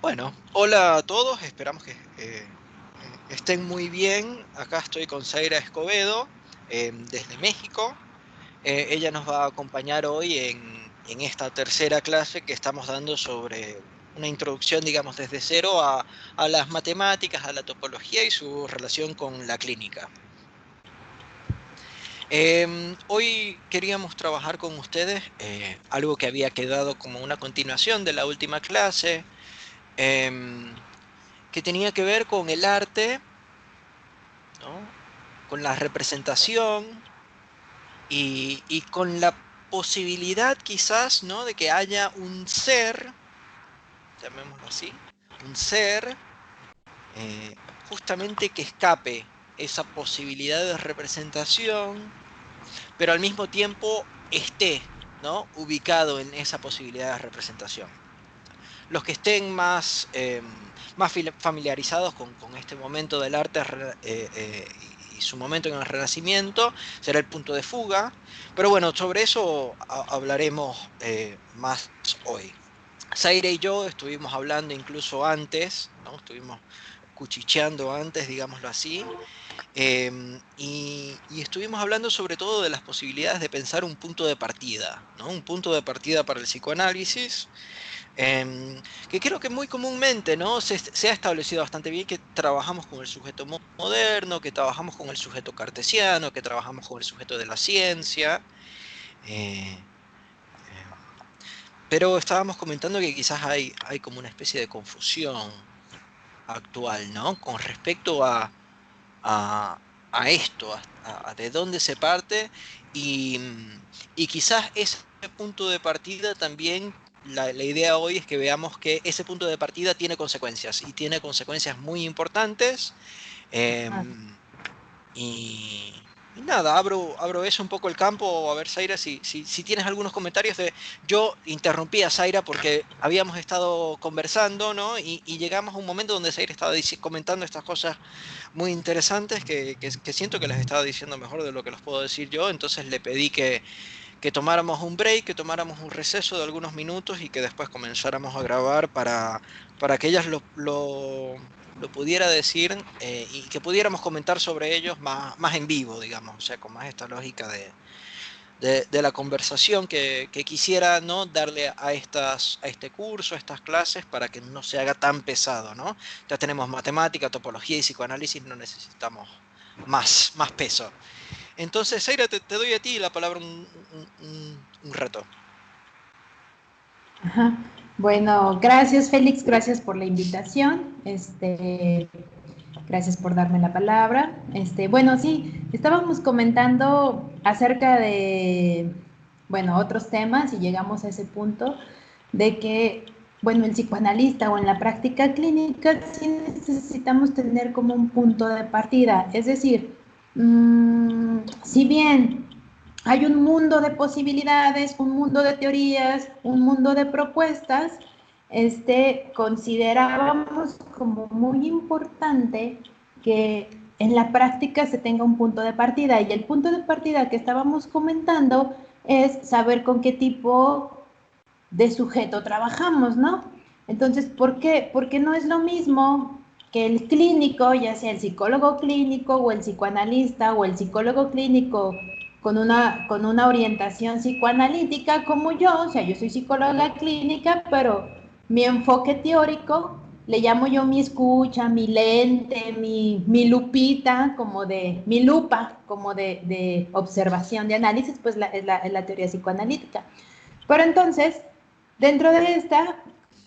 Bueno, hola a todos, esperamos que estén muy bien. Acá estoy con Zaira Escobedo, desde México. Ella nos va a acompañar hoy en esta tercera clase que estamos dando sobre una introducción, digamos, desde cero a las matemáticas, a la topología y su relación con la clínica. Hoy queríamos trabajar con ustedes algo que había quedado como una continuación de la última clase, em, que tenía que ver con el arte, ¿no? Con la representación y con la posibilidad quizás, ¿no? De que haya un ser, llamémoslo así, un ser justamente que escape esa posibilidad de representación, pero al mismo tiempo esté, ¿no? Ubicado en esa posibilidad de representación. Los que estén más familiarizados con este momento del arte y su momento en el Renacimiento será el punto de fuga, pero bueno, sobre eso hablaremos más hoy. Zaire y yo estuvimos hablando incluso antes, ¿no? Estuvimos cuchicheando antes, digámoslo así, y estuvimos hablando sobre todo de las posibilidades de pensar un punto de partida, ¿no? Un punto de partida para el psicoanálisis, que creo que muy comúnmente, ¿no? Se ha establecido bastante bien que trabajamos con el sujeto moderno, que trabajamos con el sujeto cartesiano, que trabajamos con el sujeto de la ciencia, eh, eh, pero estábamos comentando que quizás hay como una especie de confusión actual, ¿no? Con respecto a, a esto, a de dónde se parte y quizás ese punto de partida también, la idea hoy es que veamos que ese punto de partida tiene consecuencias y tiene consecuencias muy importantes. Ah, Y nada, abro eso un poco el campo, a ver, Zaira, si tienes algunos comentarios de... Yo interrumpí a Zaira porque habíamos estado conversando, ¿no? Y llegamos a un momento donde Zaira estaba comentando estas cosas muy interesantes que siento que las estaba diciendo mejor de lo que los puedo decir yo, entonces le pedí que tomáramos un break, que tomáramos un receso de algunos minutos y que después comenzáramos a grabar para que ellas lo pudiera decir y que pudiéramos comentar sobre ellos más en vivo, digamos, o sea, con más esta lógica de la conversación que quisiera, ¿no? Darle a este curso, a estas clases, para que no se haga tan pesado, ¿no? Ya tenemos matemática, topología y psicoanálisis, no necesitamos más peso. Entonces, Zaira, te doy a ti la palabra un rato. ajá. Bueno, gracias Félix, gracias por la invitación. Gracias por darme la palabra. Bueno, sí, estábamos comentando acerca de, bueno, otros temas y llegamos a ese punto de que, bueno, el psicoanalista o en la práctica clínica sí necesitamos tener como un punto de partida. Es decir, si bien hay un mundo de posibilidades, un mundo de teorías, un mundo de propuestas, considerábamos como muy importante que en la práctica se tenga un punto de partida y el punto de partida que estábamos comentando es saber con qué tipo de sujeto trabajamos, ¿no? Entonces, ¿por qué? Porque no es lo mismo que el clínico, ya sea el psicólogo clínico o el psicoanalista o el psicólogo clínico con una orientación psicoanalítica como yo, o sea, yo soy psicóloga clínica, pero mi enfoque teórico le llamo yo mi escucha, mi lente, mi lupita, como de, mi lupa, como de observación, de análisis, pues es la teoría psicoanalítica. Pero entonces, dentro de esta,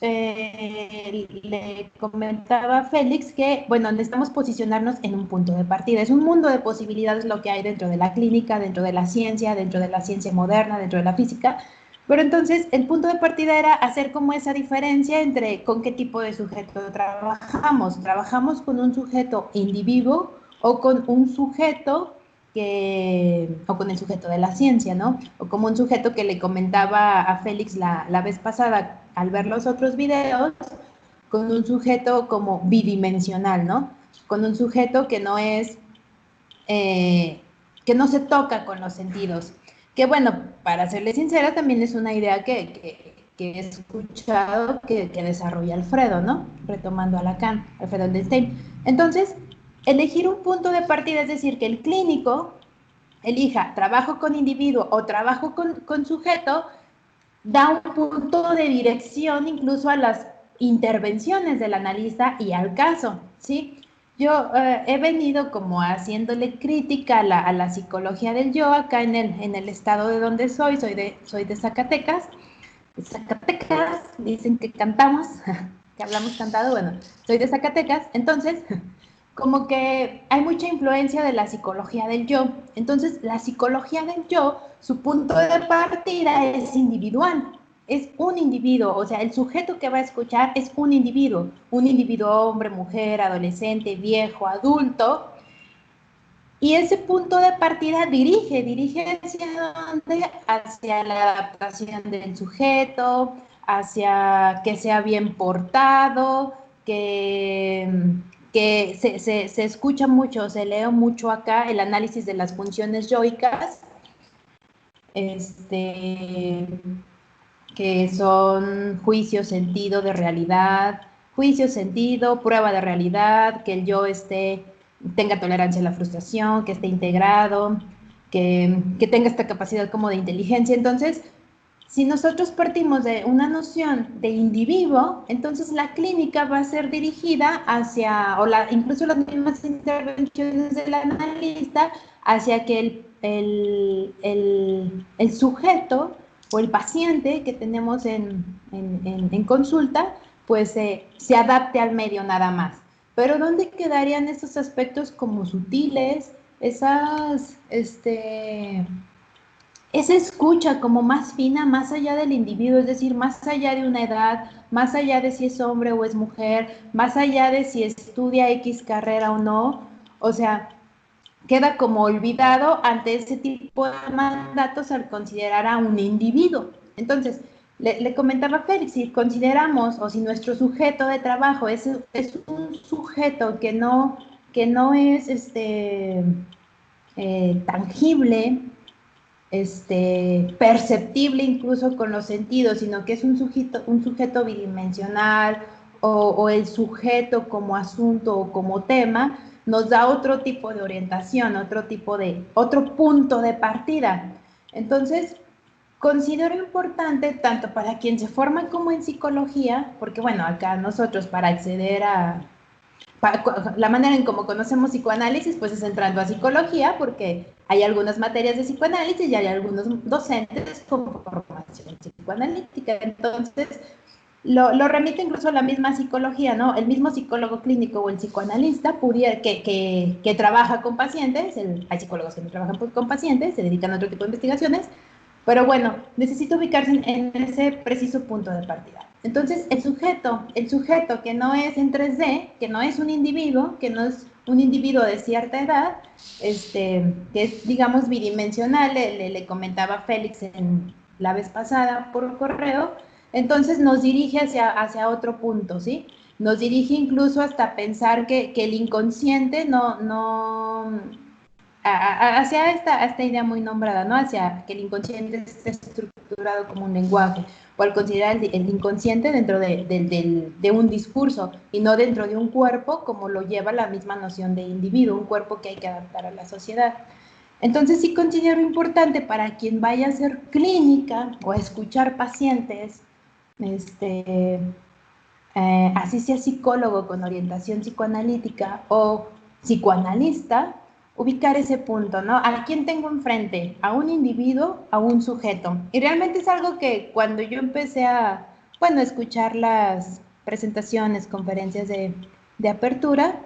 le comentaba a Félix que, bueno, necesitamos posicionarnos en un punto de partida. Es un mundo de posibilidades lo que hay dentro de la clínica, dentro de la ciencia moderna, dentro de la física. Pero entonces, el punto de partida era hacer como esa diferencia entre con qué tipo de sujeto trabajamos. ¿Trabajamos con un sujeto individuo o con un sujeto o con el sujeto de la ciencia, ¿no? O como un sujeto que le comentaba a Félix la vez pasada al ver los otros videos, con un sujeto como bidimensional, ¿no? Con un sujeto eh, que no se toca con los sentidos. Que bueno, para serle sincera, también es una idea que he escuchado que desarrolla Alfredo, ¿no? Retomando a Lacan, Alfredo Einstein. Entonces, elegir un punto de partida, es decir, que el clínico elija trabajo con individuo o trabajo con sujeto, da un punto de dirección incluso a las intervenciones del analista y al caso, ¿sí? Yo he venido como haciéndole crítica a la psicología del yo acá en el estado de donde soy de Zacatecas. Zacatecas, dicen que cantamos, que hablamos cantado, bueno, soy de Zacatecas, entonces como que hay mucha influencia de la psicología del yo. Entonces, la psicología del yo, su punto de partida es individual, es un individuo, o sea, el sujeto que va a escuchar es un individuo hombre, mujer, adolescente, viejo, adulto, y ese punto de partida dirige hacia dónde, hacia la adaptación del sujeto, hacia que sea bien portado, que se escucha mucho, se lee mucho acá el análisis de las funciones yoicas, que son juicio, sentido de realidad, juicio, sentido, prueba de realidad, que el yo tenga tolerancia a la frustración, que esté integrado, que tenga esta capacidad como de inteligencia. Entonces, si nosotros partimos de una noción de individuo, entonces la clínica va a ser dirigida hacia, incluso las mismas intervenciones del analista, hacia que el sujeto o el paciente que tenemos en consulta, pues se adapte al medio nada más. Pero ¿dónde quedarían esos aspectos como sutiles, esa escucha como más fina, más allá del individuo, es decir, más allá de una edad, más allá de si es hombre o es mujer, más allá de si estudia X carrera o no? O sea, queda como olvidado ante ese tipo de mandatos al considerar a un individuo. Entonces, le comentaba a Félix, si consideramos o si nuestro sujeto de trabajo es un sujeto que no es tangible, perceptible incluso con los sentidos, sino que es un sujeto bidimensional o el sujeto como asunto o como tema, nos da otro tipo de orientación, otro punto de partida. Entonces, considero importante tanto para quien se forma como en psicología, porque bueno, acá nosotros para acceder la manera en cómo conocemos psicoanálisis, pues es entrando a psicología, porque hay algunas materias de psicoanálisis y hay algunos docentes con formación psicoanalítica. Entonces, lo remite incluso a la misma psicología, ¿no? El mismo psicólogo clínico o el psicoanalista que trabaja con pacientes, hay psicólogos que no trabajan con pacientes, se dedican a otro tipo de investigaciones, pero bueno, necesito ubicarse en ese preciso punto de partida. Entonces, el sujeto que no es en 3D, que no es un individuo, que no es un individuo de cierta edad, que es, digamos, bidimensional, le comentaba Félix la vez pasada por correo, entonces nos dirige hacia otro punto, ¿sí? Nos dirige incluso hasta pensar que el inconsciente hacia esta idea muy nombrada, ¿no? Hacia que el inconsciente esté estructurado como un lenguaje, o al considerar el inconsciente dentro de un discurso y no dentro de un cuerpo, como lo lleva la misma noción de individuo, un cuerpo que hay que adaptar a la sociedad. Entonces sí considero importante para quien vaya a hacer clínica o a escuchar pacientes, así sea psicólogo con orientación psicoanalítica o psicoanalista, ubicar ese punto, ¿no? ¿A quién tengo enfrente? ¿A un individuo? ¿A un sujeto? Y realmente es algo que cuando yo empecé bueno, escuchar las presentaciones, conferencias de apertura,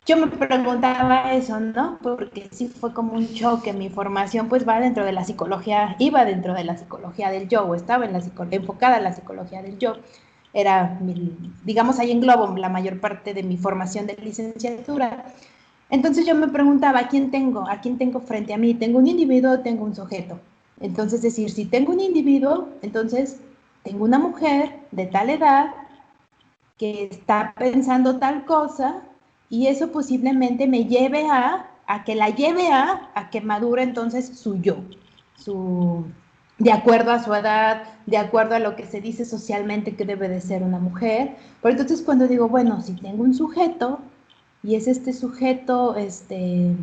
yo me preguntaba eso, ¿no? Porque sí fue como un choque. Mi formación pues va dentro de la psicología, iba dentro de la psicología del yo, o estaba enfocada en la psicología del yo. Era, digamos, ahí englobo la mayor parte de mi formación de licenciatura. Entonces yo me preguntaba, ¿a quién tengo? ¿A quién tengo frente a mí? ¿Tengo un individuo o tengo un sujeto? Entonces, decir, si tengo un individuo, entonces tengo una mujer de tal edad que está pensando tal cosa y eso posiblemente me lleve a que la lleve a que madure entonces su yo, su, de acuerdo a su edad, de acuerdo a lo que se dice socialmente que debe de ser una mujer. Pero entonces cuando digo, bueno, si tengo un sujeto, y es este sujeto de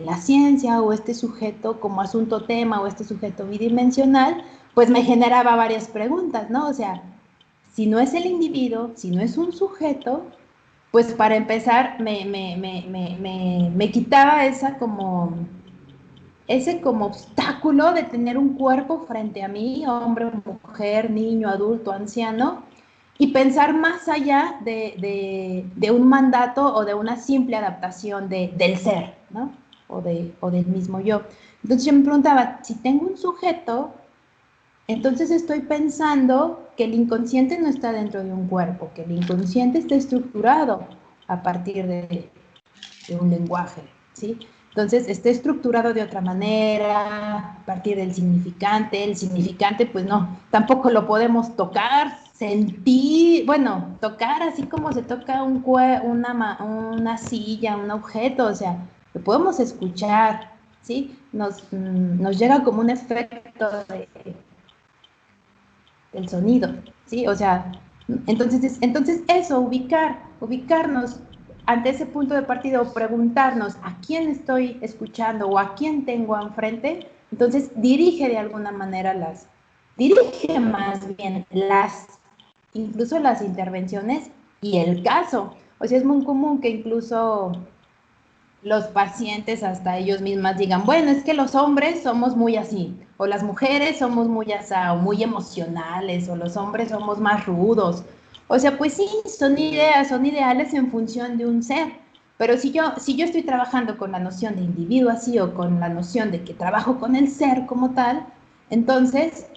la ciencia, o este sujeto como asunto tema, o este sujeto bidimensional, pues me generaba varias preguntas, ¿no? O sea, si no es el individuo, si no es un sujeto, pues para empezar me quitaba ese como obstáculo de tener un cuerpo frente a mí, hombre, mujer, niño, adulto, anciano, y pensar más allá de un mandato o de una simple adaptación del ser, ¿no? O del mismo yo. Entonces yo me preguntaba, si tengo un sujeto, entonces estoy pensando que el inconsciente no está dentro de un cuerpo, que el inconsciente está estructurado a partir de un lenguaje, ¿sí? Entonces, está estructurado de otra manera, a partir del significante. El significante, pues no, tampoco lo podemos tocar, sentir, bueno, tocar así como se toca una silla, un objeto, o sea, lo podemos escuchar, ¿sí? Nos llega como un efecto del sonido, ¿sí? O sea, entonces eso, ubicarnos ante ese punto de partida o preguntarnos a quién estoy escuchando o a quién tengo enfrente, entonces dirige más bien incluso las intervenciones y el caso. O sea, es muy común que incluso los pacientes hasta ellos mismas digan, bueno, es que los hombres somos muy así, o las mujeres somos muy asá, o muy emocionales, o los hombres somos más rudos. O sea, pues sí, son ideales en función de un ser. Pero si yo estoy trabajando con la noción de individuo así, o con la noción de que trabajo con el ser como tal, entonces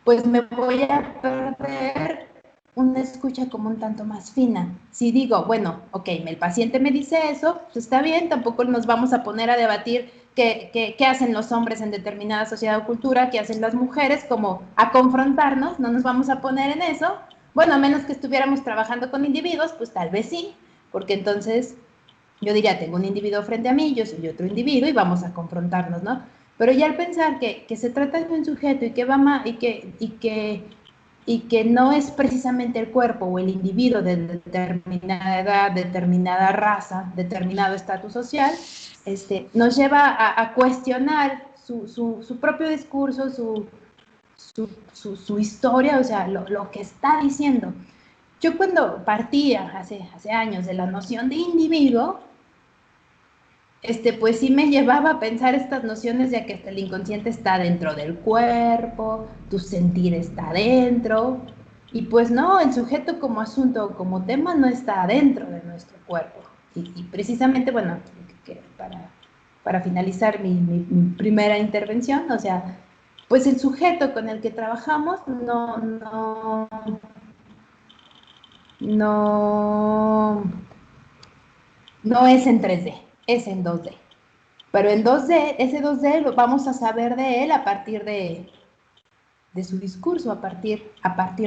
pues me voy a perder una escucha como un tanto más fina. Si digo, bueno, ok, el paciente me dice eso, pues está bien, tampoco nos vamos a poner a debatir qué hacen los hombres en determinada sociedad o cultura, qué hacen las mujeres, como a confrontarnos, no nos vamos a poner en eso. Bueno, a menos que estuviéramos trabajando con individuos, pues tal vez sí, porque entonces yo diría, tengo un individuo frente a mí, yo soy otro individuo y vamos a confrontarnos, ¿no? Pero ya al pensar que se trata de un sujeto y que va más, y que no es precisamente el cuerpo o el individuo de determinada edad, determinada raza, determinado estatus social, nos lleva a cuestionar su propio discurso, su historia, o sea, lo que está diciendo. Yo cuando partía hace años de la noción de individuo, pues sí me llevaba a pensar estas nociones de que hasta el inconsciente está dentro del cuerpo, tu sentir está dentro, y pues no, el sujeto como asunto, como tema, no está dentro de nuestro cuerpo. Y precisamente, bueno, para finalizar mi primera intervención, o sea, pues el sujeto con el que trabajamos no, no es en 3D, es en 2D. Pero en 2D, ese 2D lo vamos a saber de él a partir de su discurso, a partir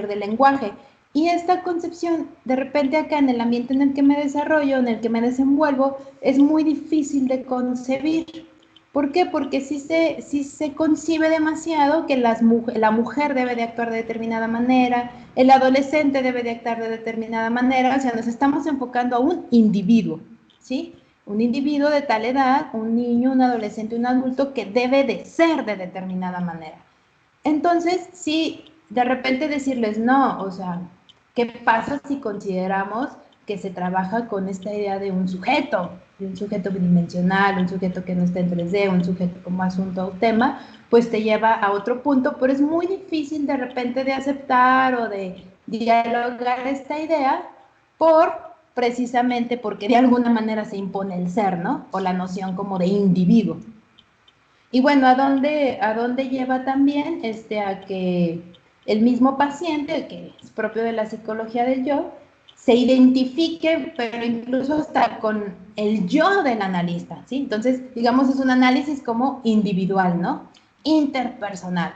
del lenguaje. Y esta concepción, de repente acá en el ambiente en el que me desarrollo, en el que me desenvuelvo, es muy difícil de concebir. ¿Por qué? Porque sí se concibe demasiado que la mujer debe de actuar de determinada manera, el adolescente debe de actuar de determinada manera, o sea, nos estamos enfocando a un individuo, ¿sí? Un individuo de tal edad, un niño, un adolescente, un adulto que debe de ser de determinada manera. Entonces, sí, de repente decirles no, o sea, ¿qué pasa si consideramos que se trabaja con esta idea de un sujeto bidimensional, un sujeto que no está en 3D, un sujeto como asunto o tema? Pues te lleva a otro punto, pero es muy difícil de repente de aceptar o de dialogar esta idea precisamente porque de alguna manera se impone el ser, ¿no? O la noción como de individuo. Y bueno, ¿a dónde lleva también a que el mismo paciente, que es propio de la psicología del yo, se identifique, pero incluso hasta con el yo del analista, ¿sí? Entonces, digamos, es un análisis como individual, ¿no? Interpersonal.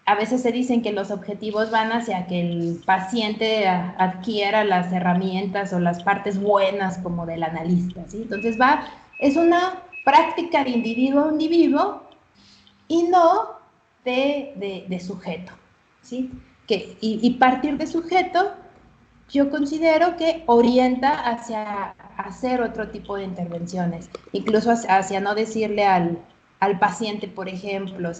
A veces se dicen que los objetivos van hacia que el paciente adquiera las herramientas o las partes buenas como del analista, ¿sí? Entonces es una práctica de individuo a individuo y no de sujeto, ¿sí? Y partir de sujeto, yo considero que orienta hacia hacer otro tipo de intervenciones, incluso hacia no decirle al paciente, por ejemplo,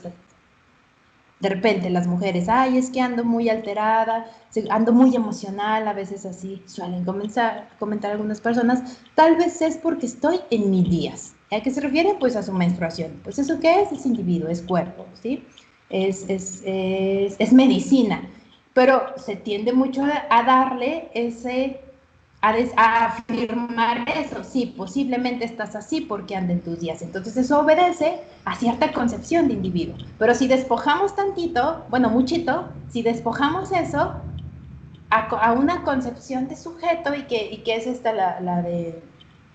de repente las mujeres, ay, es que ando muy alterada, ando muy emocional, a veces así suelen comentar algunas personas, tal vez es porque estoy en mis días. ¿A qué se refiere? Pues a su menstruación. Pues eso qué es individuo, es cuerpo, ¿sí? Es medicina, pero se tiende mucho a darle ese a afirmar eso, sí, posiblemente estás así porque anda en tus días. Entonces eso obedece a cierta concepción de individuo. Pero si despojamos tantito, bueno, muchito, si despojamos eso a una concepción de sujeto y que es esta la de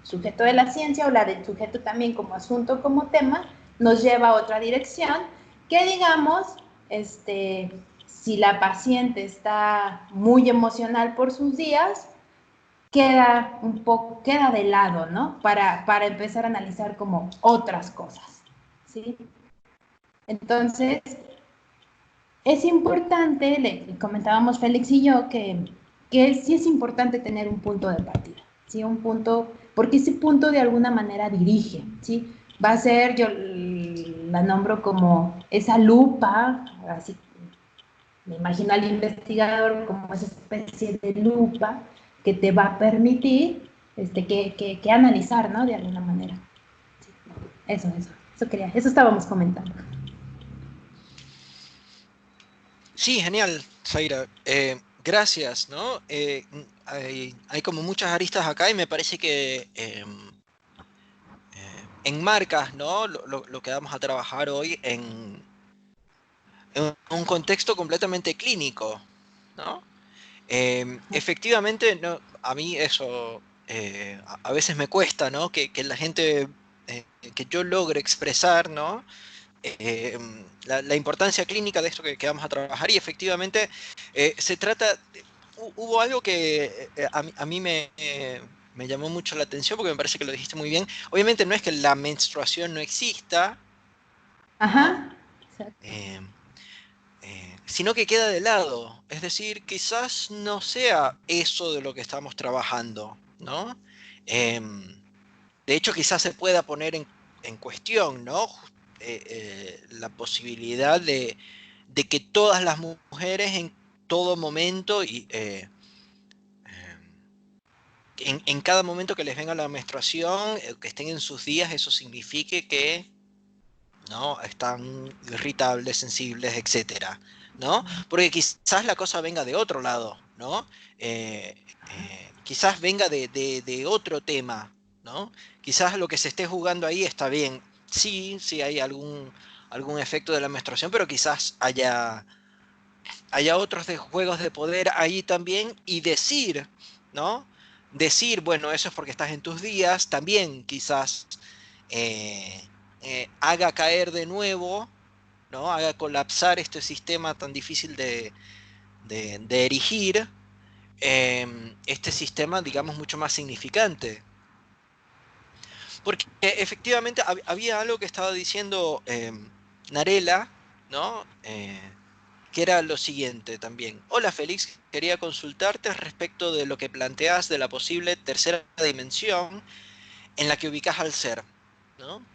sujeto de la ciencia o la del sujeto también como asunto, como tema, nos lleva a otra dirección que digamos, si la paciente está muy emocional por sus días, queda un poco, queda de lado, ¿no? Para empezar a analizar como otras cosas, ¿sí? Entonces, es importante, le comentábamos Félix y yo, que sí es importante tener un punto de partida, ¿sí? Un punto, porque ese punto de alguna manera dirige, ¿sí? Va a ser, yo la nombro como esa lupa, así me imagino al investigador como esa especie de lupa que te va a permitir que analizar, ¿no? De alguna manera. Sí, eso estábamos comentando. Sí, genial, Zaira. Gracias, ¿no? Hay como muchas aristas acá y me parece que enmarcas, ¿no? Lo que vamos a trabajar hoy en un contexto completamente clínico, ¿no? Efectivamente, no, a mí eso a veces me cuesta, ¿no? Que la gente, que yo logre expresar, ¿no? eh, la importancia clínica de esto que vamos a trabajar y efectivamente se trata, hubo algo que a mí me llamó mucho la atención porque me parece que lo dijiste muy bien. Obviamente no es que la menstruación no exista, ¿no? Ajá, exacto. Eh, sino que queda de lado. Es decir, quizás no sea eso de lo que estamos trabajando, ¿no? Em, de hecho, quizás se pueda poner en cuestión, ¿no? La posibilidad de que todas las mujeres en todo momento y en cada momento que les venga la menstruación, que estén en sus días, eso signifique que ¿no? Están irritables, sensibles, etcétera, ¿no? Porque quizás la cosa venga de otro lado, ¿no? Quizás venga de otro tema, ¿no? Quizás lo que se esté jugando ahí está bien. Sí, sí hay algún efecto de la menstruación, pero quizás haya otros juegos de poder ahí también y decir, ¿no? Decir, bueno, eso es porque estás en tus días, también quizás eh, haga caer de nuevo, ¿no? Haga colapsar este sistema tan difícil de erigir, este sistema, digamos, mucho más significante. Porque efectivamente había algo que estaba diciendo Narela, ¿no? Que era lo siguiente también. Hola Félix, quería consultarte respecto de lo que planteas de la posible tercera dimensión en la que ubicas al ser, ¿no?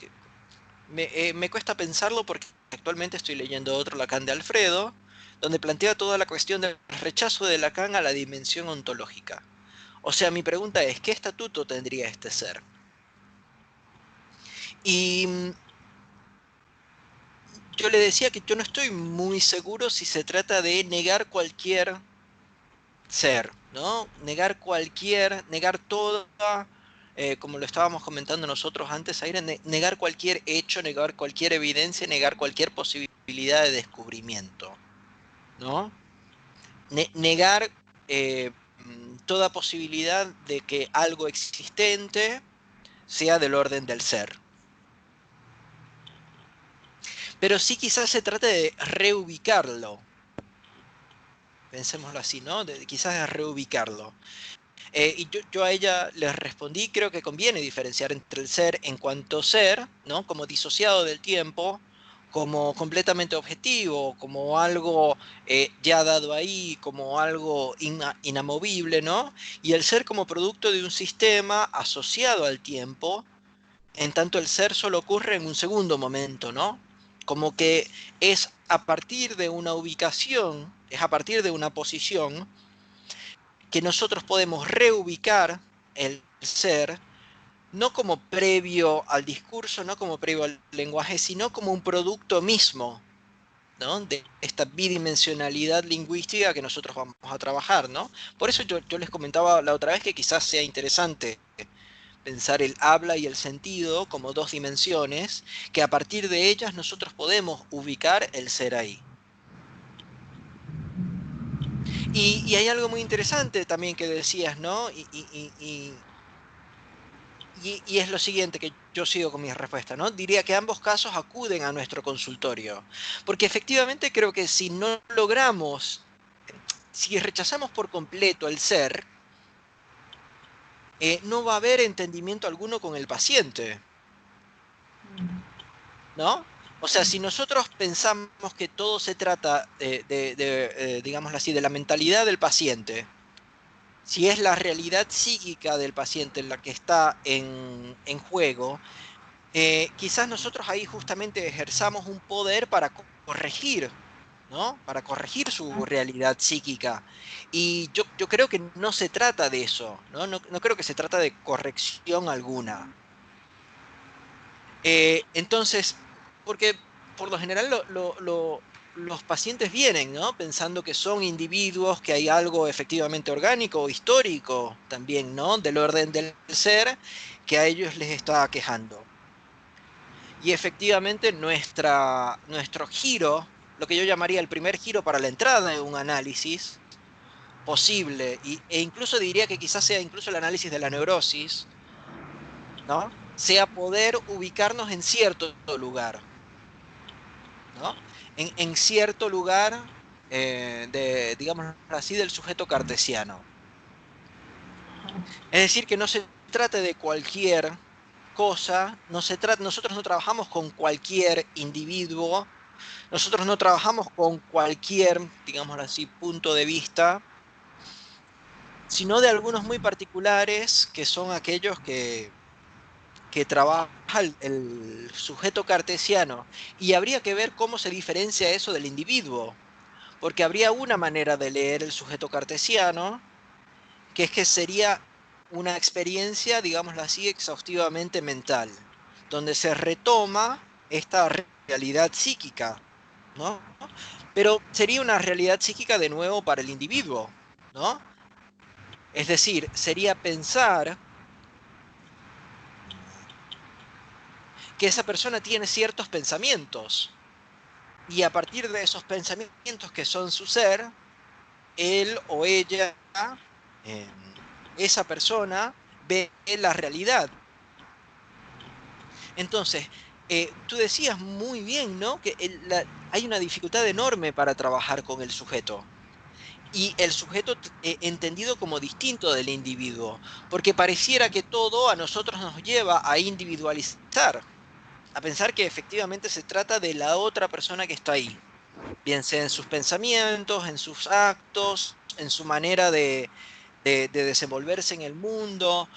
Me cuesta pensarlo porque actualmente estoy leyendo otro Lacan de Alfredo, donde plantea toda la cuestión del rechazo de Lacan a la dimensión ontológica. O sea, mi pregunta es, ¿qué estatuto tendría este ser? Y yo le decía que yo no estoy muy seguro si se trata de negar cualquier ser, ¿no? Negar toda, como lo estábamos comentando nosotros antes, Aire, negar cualquier hecho, negar cualquier evidencia, negar cualquier posibilidad de descubrimiento, ¿no? Negar toda posibilidad de que algo existente sea del orden del ser. Pero sí quizás se trate de reubicarlo, pensémoslo así, ¿no? Quizás de reubicarlo. Y yo a ella les respondí, creo que conviene diferenciar entre el ser en cuanto ser, ¿no? Como disociado del tiempo, como completamente objetivo, como algo ya dado ahí, como algo inamovible, ¿no? Y el ser como producto de un sistema asociado al tiempo, en tanto el ser solo ocurre en un segundo momento, ¿no? Como que es a partir de una ubicación, es a partir de una posición, que nosotros podemos reubicar el ser, no como previo al discurso, no como previo al lenguaje, sino como un producto mismo, ¿no? De esta bidimensionalidad lingüística que nosotros vamos a trabajar, ¿no? Por eso yo les comentaba la otra vez que quizás sea interesante pensar el habla y el sentido como dos dimensiones, que a partir de ellas nosotros podemos ubicar el ser ahí. Y hay algo muy interesante también que decías, ¿no? Y es lo siguiente, que yo sigo con mi respuesta, ¿no? Diría que ambos casos acuden a nuestro consultorio, porque efectivamente creo que si no logramos, si rechazamos por completo el ser, no va a haber entendimiento alguno con el paciente, ¿no? O sea, si nosotros pensamos que todo se trata digámoslo así, de la mentalidad del paciente, si es la realidad psíquica del paciente la que está en juego, quizás nosotros ahí justamente ejerzamos un poder para corregir, ¿no? Para corregir su realidad psíquica. Y yo creo que no se trata de eso, ¿no? No creo que se trata de corrección alguna. Entonces, porque por lo general los pacientes vienen, ¿no? Pensando que son individuos, que hay algo efectivamente orgánico o histórico también, ¿no? Del orden del ser que a ellos les está quejando. Y efectivamente nuestro giro, lo que yo llamaría el primer giro para la entrada de un análisis posible, e incluso diría que quizás sea incluso el análisis de la neurosis, ¿no? Sea poder ubicarnos en cierto lugar, ¿no? En cierto lugar, digamos así, del sujeto cartesiano. Es decir, que no se trate de cualquier cosa, nosotros no trabajamos con cualquier individuo. Nosotros no trabajamos con cualquier, digámoslo así, punto de vista, sino de algunos muy particulares, que son aquellos que trabaja el sujeto cartesiano. Y habría que ver cómo se diferencia eso del individuo, porque habría una manera de leer el sujeto cartesiano, que es que sería una experiencia, digámoslo así, exhaustivamente mental, donde se retoma esta realidad psíquica, ¿no? Pero sería una realidad psíquica de nuevo para el individuo, ¿no? Es decir, sería pensar que esa persona tiene ciertos pensamientos y a partir de esos pensamientos que son su ser, él o ella, eh, esa persona, ve la realidad. Entonces, tú decías muy bien, ¿no? Que hay una dificultad enorme para trabajar con el sujeto. Y el sujeto entendido como distinto del individuo, porque pareciera que todo a nosotros nos lleva a individualizar, a pensar que efectivamente se trata de la otra persona que está ahí, bien sea en sus pensamientos, en sus actos, en su manera de desenvolverse en el mundo,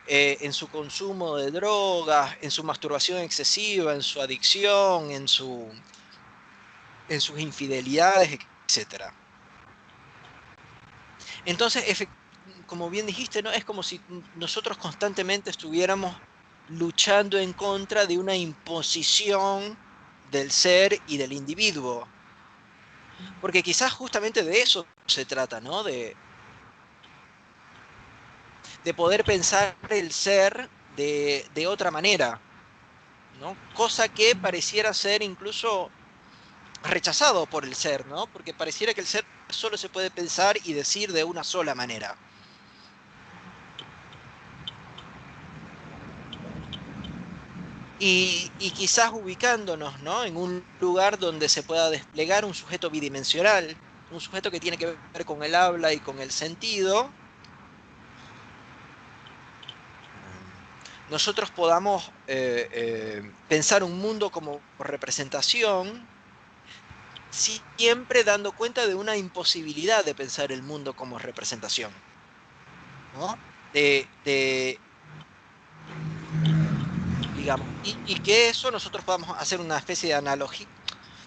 en su consumo de drogas, en su masturbación excesiva, en su adicción, en sus infidelidades, etcétera. Entonces, como bien dijiste, ¿no? Es como si nosotros constantemente estuviéramos luchando en contra de una imposición del ser y del individuo. Porque quizás justamente de eso se trata, ¿no? De poder pensar el ser de otra manera, ¿no? Cosa que pareciera ser incluso rechazado por el ser, ¿no? Porque pareciera que el ser solo se puede pensar y decir de una sola manera. Y quizás ubicándonos, ¿no? En un lugar donde se pueda desplegar un sujeto bidimensional, un sujeto que tiene que ver con el habla y con el sentido, nosotros podamos pensar un mundo como representación, siempre dando cuenta de una imposibilidad de pensar el mundo como representación, ¿no? Digamos, y que eso nosotros podamos hacer una especie de analogía,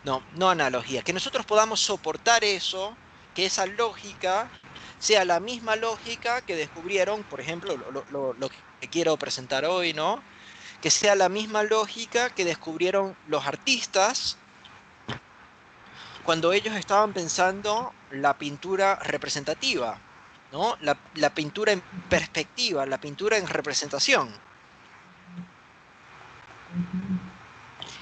no analogía, que nosotros podamos soportar eso, que esa lógica sea la misma lógica que descubrieron, por ejemplo, lo que quiero presentar hoy, ¿no? Que sea la misma lógica que descubrieron los artistas cuando ellos estaban pensando la pintura representativa, ¿no? La pintura en perspectiva, la pintura en representación.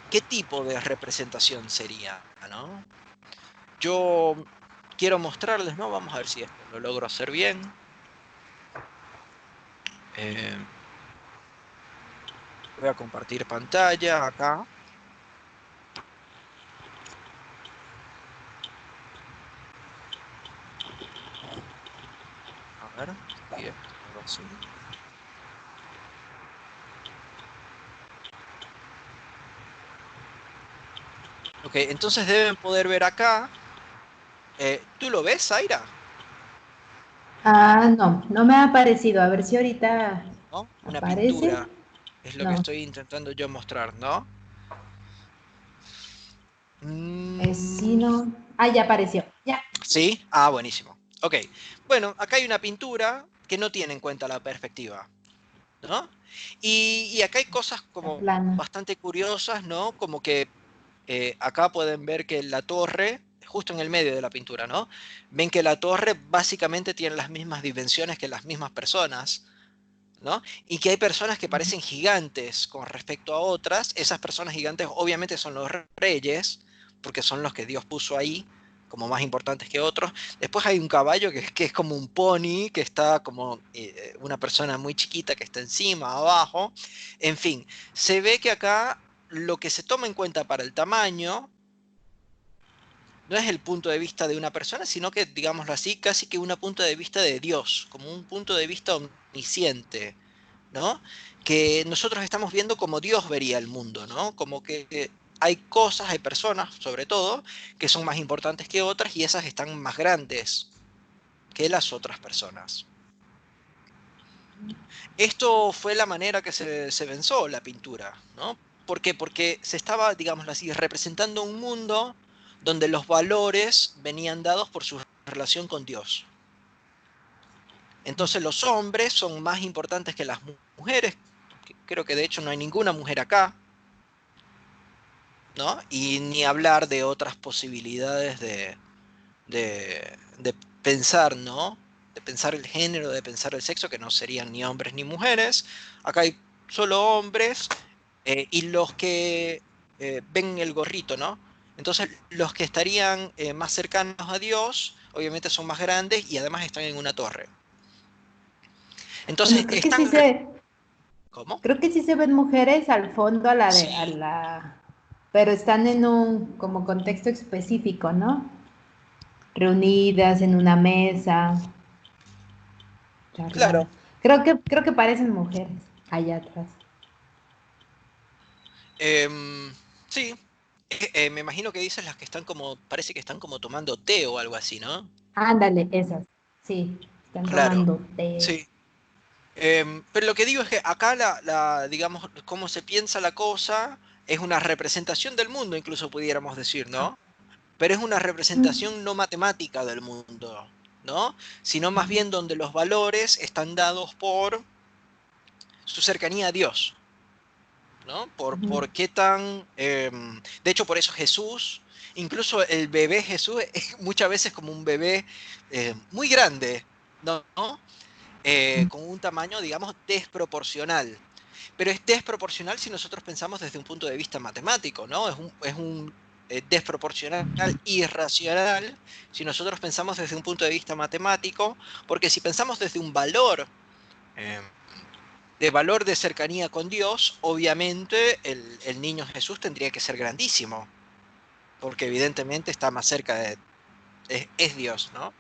¿Qué tipo de representación sería, ¿no? Yo quiero mostrarles, ¿no? Vamos a ver si esto lo logro hacer bien. Eh, Voy a compartir pantalla acá. A ver si esto lo hago así. Ok, entonces deben poder ver acá. ¿Tú lo ves, Zaira? Ah, no, no me ha aparecido. A ver si ahorita ¿No? Una aparece. pintura. Es lo que No, estoy intentando yo mostrar, ¿no? sí, Mm, no. Ah, ya apareció. Ya. ¿Sí? Ah, buenísimo. Ok. Bueno, acá hay una pintura que no tiene en cuenta la perspectiva, ¿no? Y acá hay cosas Está como plana. bastante curiosas, ¿no? Como que acá pueden ver que la torre, justo en el medio de la pintura, ¿no? Ven que la torre básicamente tiene las mismas dimensiones que las mismas personas, ¿no? Y que hay personas que parecen gigantes con respecto a otras. Esas personas gigantes obviamente son los reyes, porque son los que Dios puso ahí como más importantes que otros. Después hay un caballo que es como un pony, que está como una persona muy chiquita que está encima, abajo. En fin, se ve que acá lo que se toma en cuenta para el tamaño no es el punto de vista de una persona, sino que, digámoslo así, casi que un punto de vista de Dios, como un punto de vista omnisciente, ¿no? Que nosotros estamos viendo como Dios vería el mundo, ¿no? Como que hay cosas, hay personas, sobre todo, que son más importantes que otras y esas están más grandes que las otras personas. Esto fue la manera que se pensó la pintura, ¿no? ¿Por qué? Porque se estaba, digámoslo así, representando un mundo donde los valores venían dados por su relación con Dios. Entonces los hombres son más importantes que las mujeres. Creo que de hecho no hay ninguna mujer acá, ¿no? Y ni hablar de otras posibilidades de pensar, ¿no? De pensar el género, de pensar el sexo, que no serían ni hombres ni mujeres. Acá hay solo hombres y los que ven el gorrito, ¿no? Entonces, los que estarían más cercanos a Dios, obviamente son más grandes y además están en una torre. Bueno, Entonces, están... ¿Cómo? creo que sí se ven mujeres al fondo a Sí, la, pero están en un como contexto específico, ¿no? Reunidas en una mesa, claro. charlando. Creo que parecen mujeres allá atrás. Em, sí, me imagino que dices las que están como, parece que están como tomando té o algo así, ¿no? Ándale, esas. Sí, están Claro, tomando té. sí. Pero lo que digo es que acá digamos, cómo se piensa la cosa es una representación del mundo, incluso pudiéramos decir, ¿no? Pero es una Mm, representación no matemática del mundo, ¿no? Sino más bien donde los valores están dados por su cercanía a Dios, ¿no? ujú. Por qué tan... de hecho, por eso Jesús, incluso el bebé Jesús es muchas veces como un bebé muy grande, ¿no? Con un tamaño, digamos, desproporcional. Pero es desproporcional si nosotros pensamos desde un punto de vista matemático, ¿no? Es un desproporcional irracional si nosotros pensamos desde un punto de vista matemático, porque si pensamos desde un valor eh, de valor de cercanía con Dios, obviamente el niño Jesús tendría que ser grandísimo, porque evidentemente está más cerca de, es Dios, ¿no?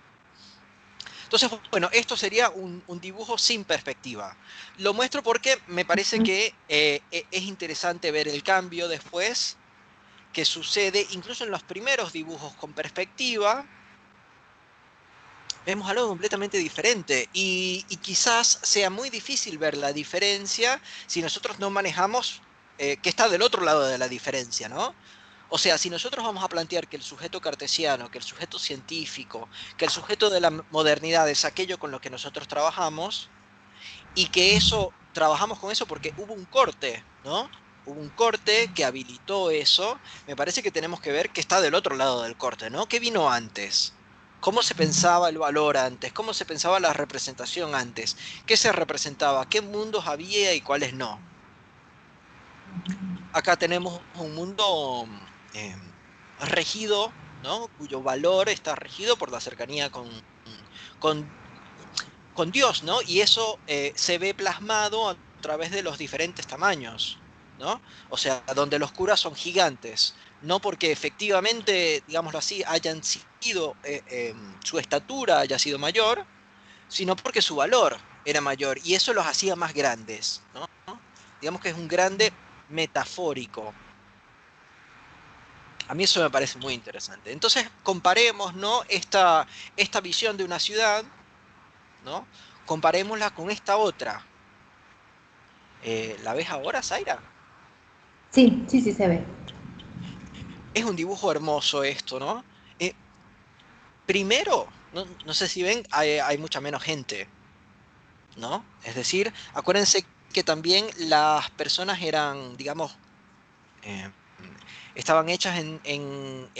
Entonces, bueno, esto sería un dibujo sin perspectiva. Lo muestro porque me parece que es interesante ver el cambio después que sucede, incluso en los primeros dibujos con perspectiva, vemos algo completamente diferente y quizás sea muy difícil ver la diferencia si nosotros no manejamos que está del otro lado de la diferencia, ¿no? O sea, si nosotros vamos a plantear que el sujeto cartesiano, que el sujeto científico, que el sujeto de la modernidad es aquello con lo que nosotros trabajamos y que eso, trabajamos con eso porque hubo un corte, ¿no? Hubo un corte que habilitó eso, me parece que tenemos que ver qué está del otro lado del corte, ¿no? ¿Qué vino antes? ¿Cómo se pensaba el valor antes? ¿Cómo se pensaba la representación antes? ¿Qué se representaba? ¿Qué mundos había y cuáles no? Acá tenemos un mundo eh, regido, ¿no? Cuyo valor está regido por la cercanía con, con Dios, ¿no? Y eso se ve plasmado a través de los diferentes tamaños, ¿no? O sea, donde los curas son gigantes, no porque efectivamente, digámoslo así, hayan sido, su estatura haya sido mayor, sino porque su valor era mayor y eso los hacía más grandes, ¿no? Digamos que es un grande metafórico. A mí eso me parece muy interesante. Entonces, comparemos, ¿no? Esta visión de una ciudad, ¿no? Comparémosla con esta otra. ¿La ves ahora, Zaira? Sí, sí, sí se ve. Es un dibujo hermoso esto, ¿no? Eh, Primero, no sé si ven, hay mucha menos gente, ¿no? Es decir, acuérdense que también las personas eran, digamos, eh, estaban hechas en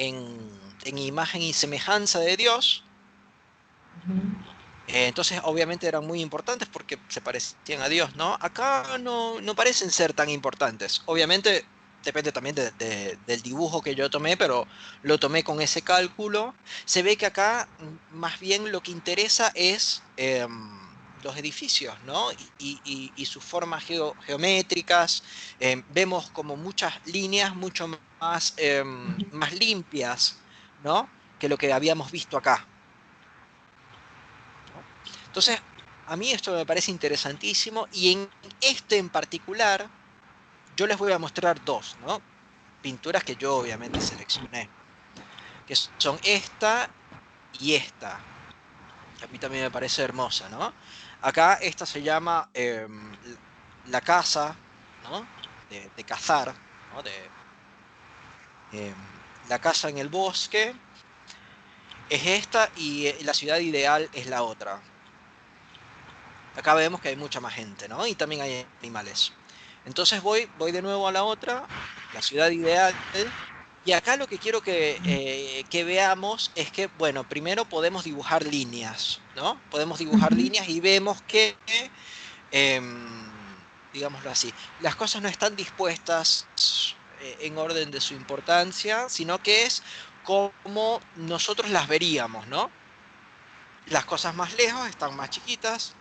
imagen y semejanza de Dios. Entonces, obviamente eran muy importantes porque se parecían a Dios, ¿no? Acá no parecen ser tan importantes. Obviamente depende también del dibujo que yo tomé, pero lo tomé con ese cálculo. Se ve que acá más bien lo que interesa es los edificios, ¿no? Y sus formas geométricas. Vemos como muchas líneas mucho más, más limpias, ¿no? Que lo que habíamos visto acá, ¿no? Entonces, a mí esto me parece interesantísimo y en este en particular, yo les voy a mostrar dos, ¿no? Pinturas que yo obviamente seleccioné, que son esta y esta, que a mí también me parece hermosa, ¿no? Acá esta se llama la casa, ¿no? De cazar, ¿no? La casa en el bosque es esta y la ciudad ideal es la otra. Acá vemos que hay mucha más gente, ¿no? Y también hay animales. Entonces voy de nuevo a la otra, la ciudad ideal. Y acá lo que quiero que veamos es que, bueno, primero podemos dibujar líneas, ¿no? Podemos dibujar Ujú. líneas y vemos que, digámoslo así, las cosas no están dispuestas en orden de su importancia, sino que es como nosotros las veríamos, ¿no? Las cosas más lejos están más chiquitas,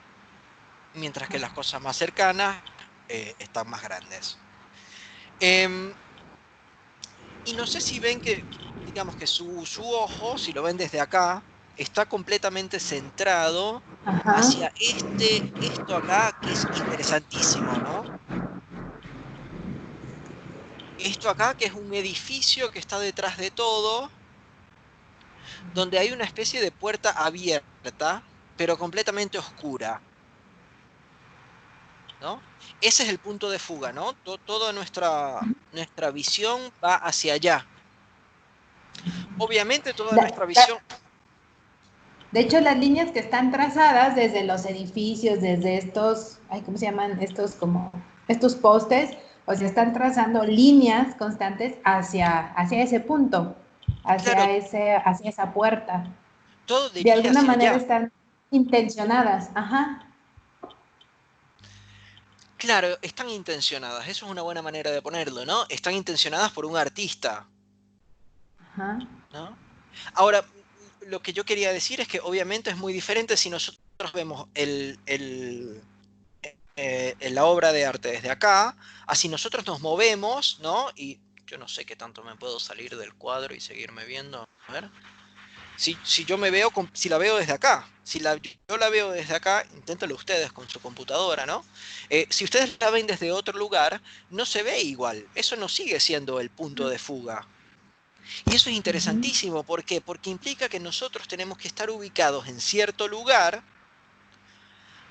mientras que las cosas más cercanas están más grandes. Em, y no sé si ven que, digamos que su ojo, si lo ven desde acá, está completamente centrado Ajá. hacia esto acá, que es interesantísimo, ¿no? Esto acá, que es un edificio que está detrás de todo, donde hay una especie de puerta abierta, pero completamente oscura, ¿no? Ese es el punto de fuga, ¿no? Toda nuestra visión va hacia allá. Obviamente toda Da- nuestra da- visión, De hecho, las líneas que están trazadas desde los edificios, desde estos, ay, ¿cómo se llaman? Estos como, estos postes, o sea, están trazando líneas constantes hacia ese punto, claro, hacia esa puerta. todo De dirige alguna hacia manera allá. están intencionadas, ajá, Claro, están intencionadas, eso es una buena manera de ponerlo, ¿no? Están intencionadas por un artista, ajá, ¿no? Ahora, lo que yo quería decir es que obviamente es muy diferente si nosotros vemos la obra de arte desde acá, así nosotros nos movemos, ¿no? Y yo no sé qué tanto me puedo salir del cuadro y seguirme viendo. A ver. Si yo me veo, si la veo desde acá, yo la veo desde acá, inténtenlo ustedes con su computadora, ¿no? Si ustedes la ven desde otro lugar, no se ve igual. Eso no sigue siendo el punto de fuga. Y eso es Ujú. interesantísimo. ¿Por qué? Porque implica que nosotros tenemos que estar ubicados en cierto lugar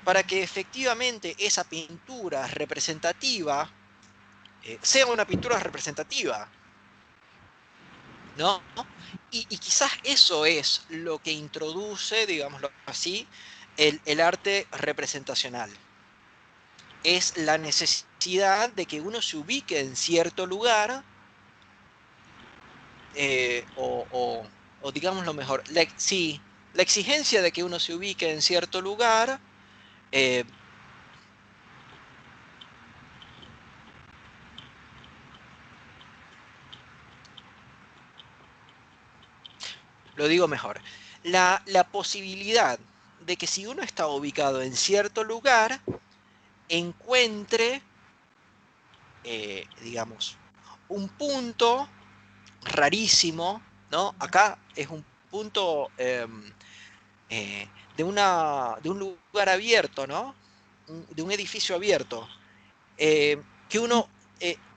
para que efectivamente esa pintura representativa sea una pintura representativa, ¿no? Y quizás eso es lo que introduce, digámoslo así, el arte representacional. Es la necesidad de que uno se ubique en cierto lugar, o digámoslo mejor, sí, la exigencia de que uno se ubique en cierto lugar, eh, lo digo mejor, la posibilidad de que si uno está ubicado en cierto lugar, encuentre, digamos, un punto rarísimo, ¿no? Acá es un punto de un lugar abierto, ¿no? De un edificio abierto, que uno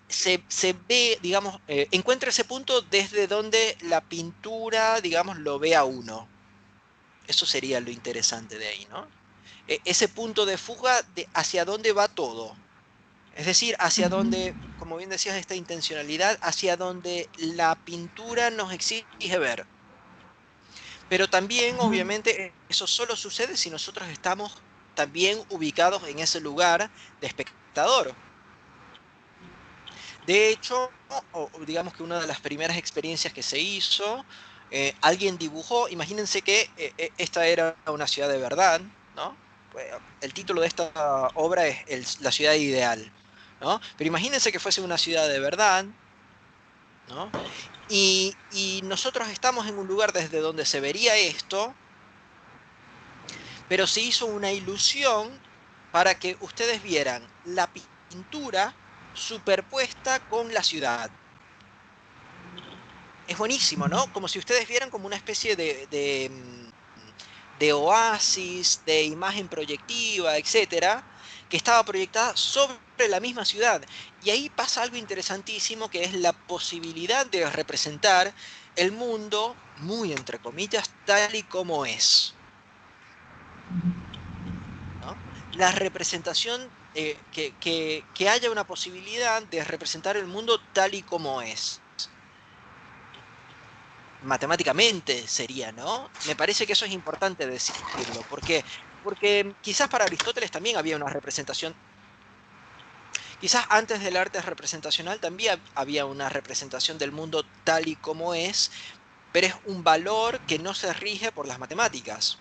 se ve, digamos, encuentra ese punto desde donde la pintura, digamos, lo ve a uno. Eso sería lo interesante de ahí, ¿no? Ese punto de fuga de hacia dónde va todo. Es decir, hacia Ujú. donde, como bien decías, esta intencionalidad, hacia donde la pintura nos exige ver. Pero también, Ujú. obviamente, eso solo sucede si nosotros estamos también ubicados en ese lugar de espectador. De hecho, digamos que una de las primeras experiencias que se hizo, alguien dibujó, imagínense que esta era una ciudad de verdad, ¿no? Pues, el título de esta obra es La ciudad ideal, ¿no? Pero imagínense que fuese una ciudad de verdad, ¿no? Y nosotros estamos en un lugar desde donde se vería esto, pero se hizo una ilusión para que ustedes vieran la pintura superpuesta con la ciudad. Es buenísimo, ¿no? Como si ustedes vieran como una especie de oasis, de imagen proyectiva, etcétera, que estaba proyectada sobre la misma ciudad. Y ahí pasa algo interesantísimo, que es la posibilidad de representar el mundo, muy entre comillas, tal y como es, ¿no? La representación, que haya una posibilidad de representar el mundo tal y como es. Matemáticamente sería, ¿no? Me parece que eso es importante decirlo. ¿Por qué? Porque quizás para Aristóteles también había una representación, quizás antes del arte representacional también había una representación del mundo tal y como es, pero es un valor que no se rige por las matemáticas,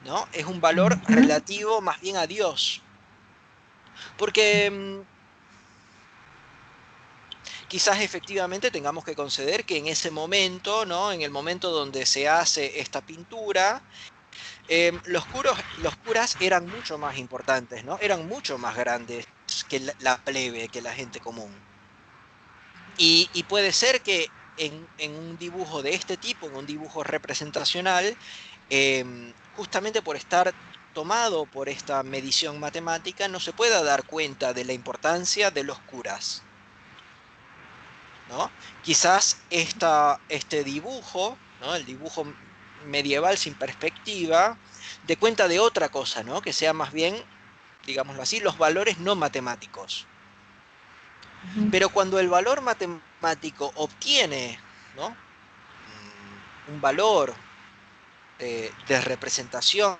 ¿no? Es un valor Ujú. relativo más bien a Dios. Porque quizás efectivamente tengamos que conceder que en ese momento, ¿no? En el momento donde se hace esta pintura, los curas eran mucho más importantes, ¿no? Eran mucho más grandes que la plebe, que la gente común. Y puede ser que en un dibujo de este tipo, en un dibujo representacional, justamente por estar tomado por esta medición matemática, no se pueda dar cuenta de la importancia de los curas, ¿no? Quizás este dibujo, ¿no? El dibujo medieval sin perspectiva, de cuenta de otra cosa, ¿no? Que sea más bien, digámoslo así, los valores no matemáticos. Pero cuando el valor matemático obtiene, ¿no? Un valor de representación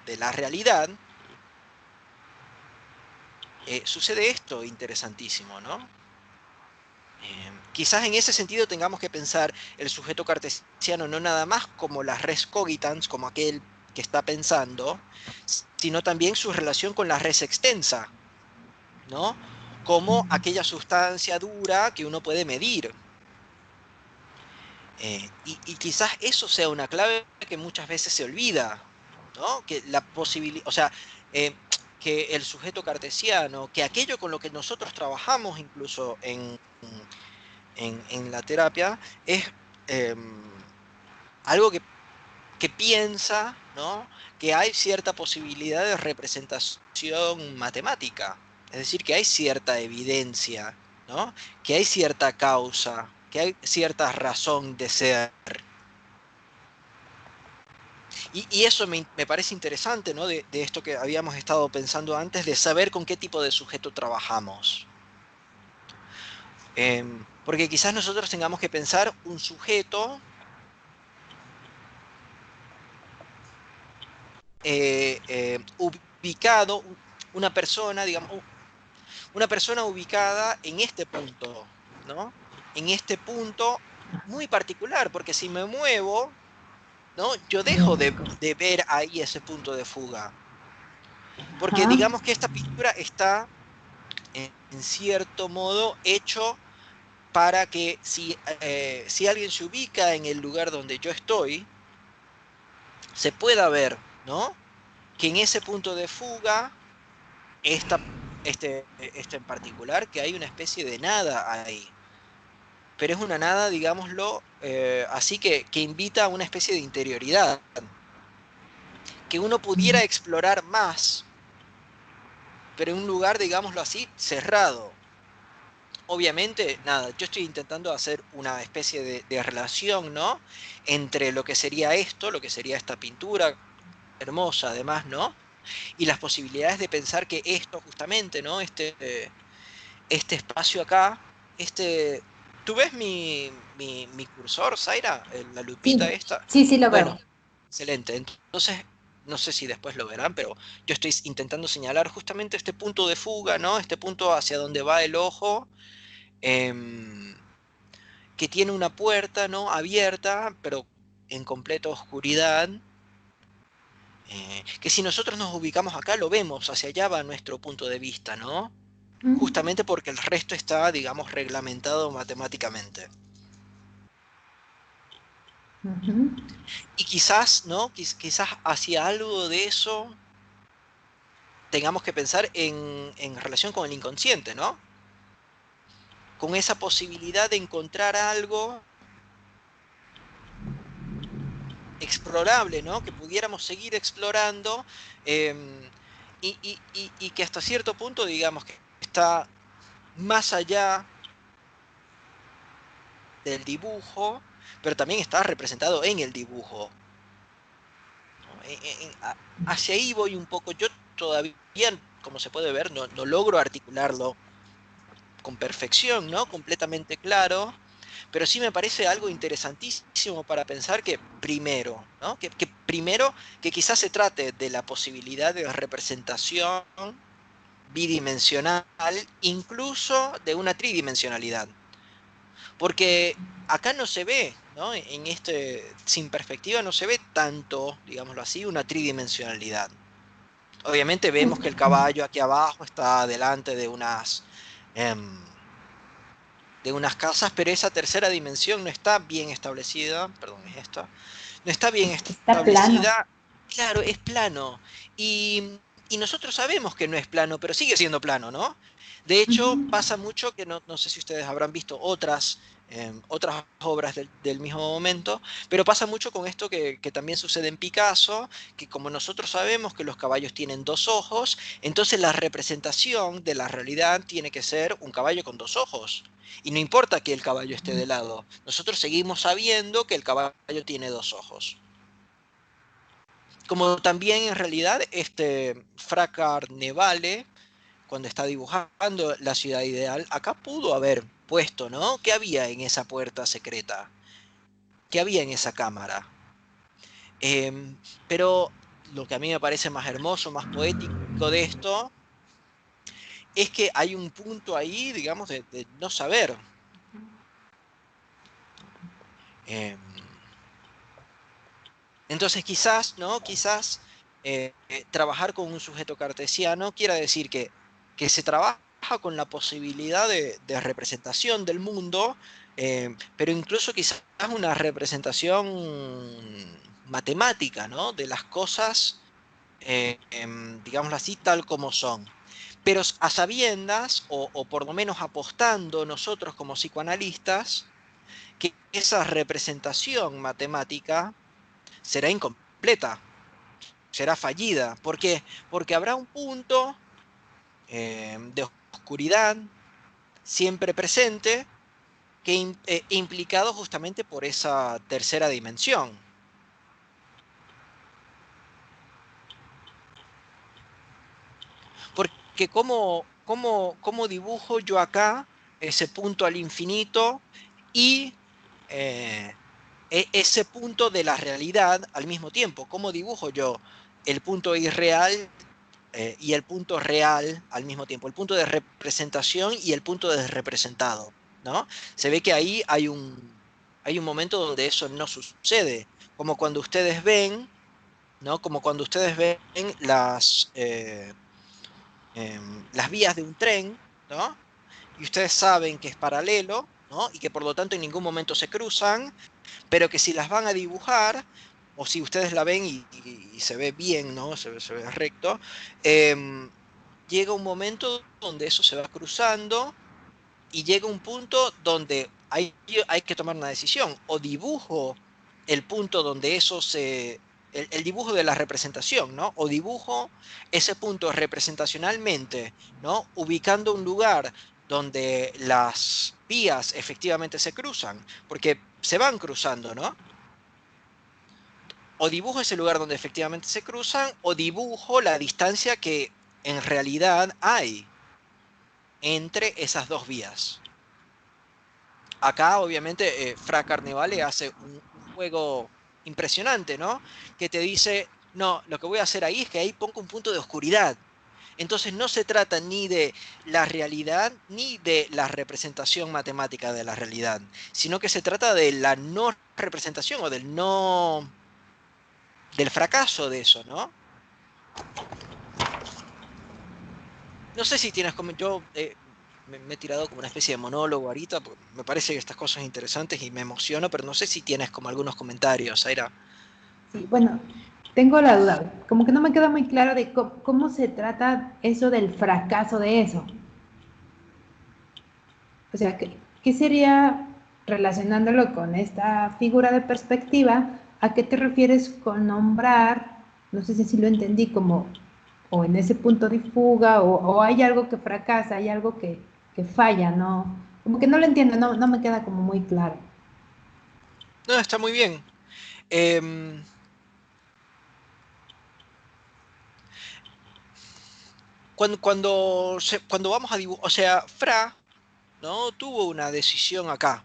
de la realidad, sucede esto interesantísimo, ¿no? Quizás en ese sentido tengamos que pensar el sujeto cartesiano no nada más como la res cogitans, como aquel que está pensando, sino también su relación con la res extensa, ¿no? Como aquella sustancia dura que uno puede medir. Y quizás eso sea una clave que muchas veces se olvida, ¿no? Que la posibilidad, o sea, que el sujeto cartesiano, que aquello con lo que nosotros trabajamos incluso en la terapia, es, em, algo que piensa, ¿no?, que hay cierta posibilidad de representación matemática. Es decir, que hay cierta evidencia, ¿no?, que hay cierta causa, que hay cierta razón de ser. Y eso me parece interesante, ¿no?, de esto que habíamos estado pensando antes, de saber con qué tipo de sujeto trabajamos. Porque quizás nosotros tengamos que pensar un sujeto ubicado, una persona, digamos, una persona ubicada en este punto, ¿no? En este punto muy particular, porque si me muevo, ¿no?, yo dejo de ver ahí ese punto de fuga. Porque Ajá. digamos que esta pintura está, en cierto modo, hecho para que si alguien se ubica en el lugar donde yo estoy, se pueda ver, ¿no?, que en ese punto de fuga, este en particular, que hay una especie de nada ahí. Pero es una nada, digámoslo, así que invita a una especie de interioridad, que uno pudiera explorar más, pero en un lugar, digámoslo así, cerrado. Obviamente, nada, yo estoy intentando hacer una especie de relación, ¿no?, entre lo que sería esto, lo que sería esta pintura, hermosa además, ¿no?, y las posibilidades de pensar que esto justamente, ¿no?, este espacio acá, ¿tú ves mi cursor, Zaira? La lupita Sí, esta. sí, sí lo Bueno, veo. excelente. Entonces, no sé si después lo verán, pero yo estoy intentando señalar justamente este punto de fuga, ¿no? Este punto hacia donde va el ojo, em, que tiene una puerta, ¿no?, abierta, pero en completa oscuridad, que si nosotros nos ubicamos acá, lo vemos, hacia allá va nuestro punto de vista, ¿no? Mm, Justamente porque el resto está, digamos, reglamentado matemáticamente. ujú. Y quizás, ¿no?, quizás hacia algo de eso tengamos que pensar en relación con el inconsciente, ¿no? Con esa posibilidad de encontrar algo explorable, ¿no?, que pudiéramos seguir explorando, em, y que hasta cierto punto, digamos, que está más allá del dibujo, pero también está representado en el dibujo, ¿no? Hacia ahí voy un poco. Yo todavía, como se puede ver, no logro articularlo con perfección, ¿no?, completamente claro, pero sí me parece algo interesantísimo para pensar que primero, ¿no?, que primero, que quizás se trate de la posibilidad de representación bidimensional, incluso de una tridimensionalidad. Porque acá no se ve, ¿no?, sin perspectiva no se ve tanto, digámoslo así, una tridimensionalidad. Obviamente vemos que el caballo aquí abajo está delante em, de unas casas, pero esa tercera dimensión no está bien establecida, perdón, es esta, no está bien Está plano. establecida, claro, es plano. Y nosotros sabemos que no es plano, pero sigue siendo plano, ¿no? De hecho, Ujú. pasa mucho que no sé si ustedes habrán visto otras obras del mismo momento, pero pasa mucho con esto que también sucede en Picasso, que como nosotros sabemos que los caballos tienen dos ojos, entonces la representación de la realidad tiene que ser un caballo con dos ojos. Y no importa que el caballo esté de lado, nosotros seguimos sabiendo que el caballo tiene dos ojos. Como también en realidad Fra Carnevale, cuando está dibujando la ciudad ideal, acá pudo haber puesto, ¿no?, ¿qué había en esa puerta secreta? ¿Qué había en esa cámara? Pero lo que a mí me parece más hermoso, más poético de esto, es que hay un punto ahí, digamos, de no saber. Em, Entonces quizás, ¿no? Quizás trabajar con un sujeto cartesiano quiera decir que se trabaja con la posibilidad de representación del mundo, pero incluso quizás una representación matemática, ¿no?, de las cosas, digámoslo así, tal como son. Pero a sabiendas, o por lo menos apostando nosotros como psicoanalistas, que esa representación matemática será incompleta, será fallida. ¿Por qué? Porque habrá un punto de oscuridad siempre presente, que implicado justamente por esa tercera dimensión. Porque ¿cómo dibujo yo acá ese punto al infinito y eh, ese punto de la realidad al mismo tiempo? ¿Cómo dibujo yo el punto irreal y el punto real al mismo tiempo? El punto de representación y el punto de representado, ¿no? Se ve que ahí hay un momento donde eso no sucede, como cuando ustedes ven, ¿no? Como cuando ustedes ven las vías de un tren, ¿no? Y ustedes saben que es paralelo, ¿no? Y que por lo tanto en ningún momento se cruzan, pero que si las van a dibujar, o si ustedes la ven y se ve bien, ¿no? Se ve recto, llega un momento donde eso se va cruzando y llega un punto donde hay que tomar una decisión. O dibujo el punto donde eso se... El dibujo de la representación, ¿no? O dibujo ese punto representacionalmente, ¿no? Ubicando un lugar donde las vías efectivamente se cruzan, porque se van cruzando, ¿no? O dibujo ese lugar donde efectivamente se cruzan, o dibujo la distancia que en realidad hay entre esas dos vías. Acá, obviamente, Fra Carnevale hace un juego impresionante, ¿no? Que te dice, no, lo que voy a hacer ahí es que ahí pongo un punto de oscuridad. Entonces no se trata ni de la realidad ni de la representación matemática de la realidad, sino que se trata de la no representación o del fracaso de eso, ¿no? No sé si tienes como yo me he tirado como una especie de monólogo ahorita, porque me parece que estas cosas interesantes y me emociono, pero no sé si tienes como algunos comentarios, Aira. Sí, bueno, tengo la duda, como que no me queda muy claro de cómo se trata eso del fracaso de eso. O sea, ¿qué sería relacionándolo con esta figura de perspectiva? ¿A qué te refieres con nombrar? No sé si lo entendí como, o en ese punto de fuga, o hay algo que fracasa, hay algo que falla, ¿no? Como que no lo entiendo, no me queda como muy claro. No, está muy bien. Em, cuando vamos a dibujar, o sea, Fra, ¿no? Tuvo una decisión acá.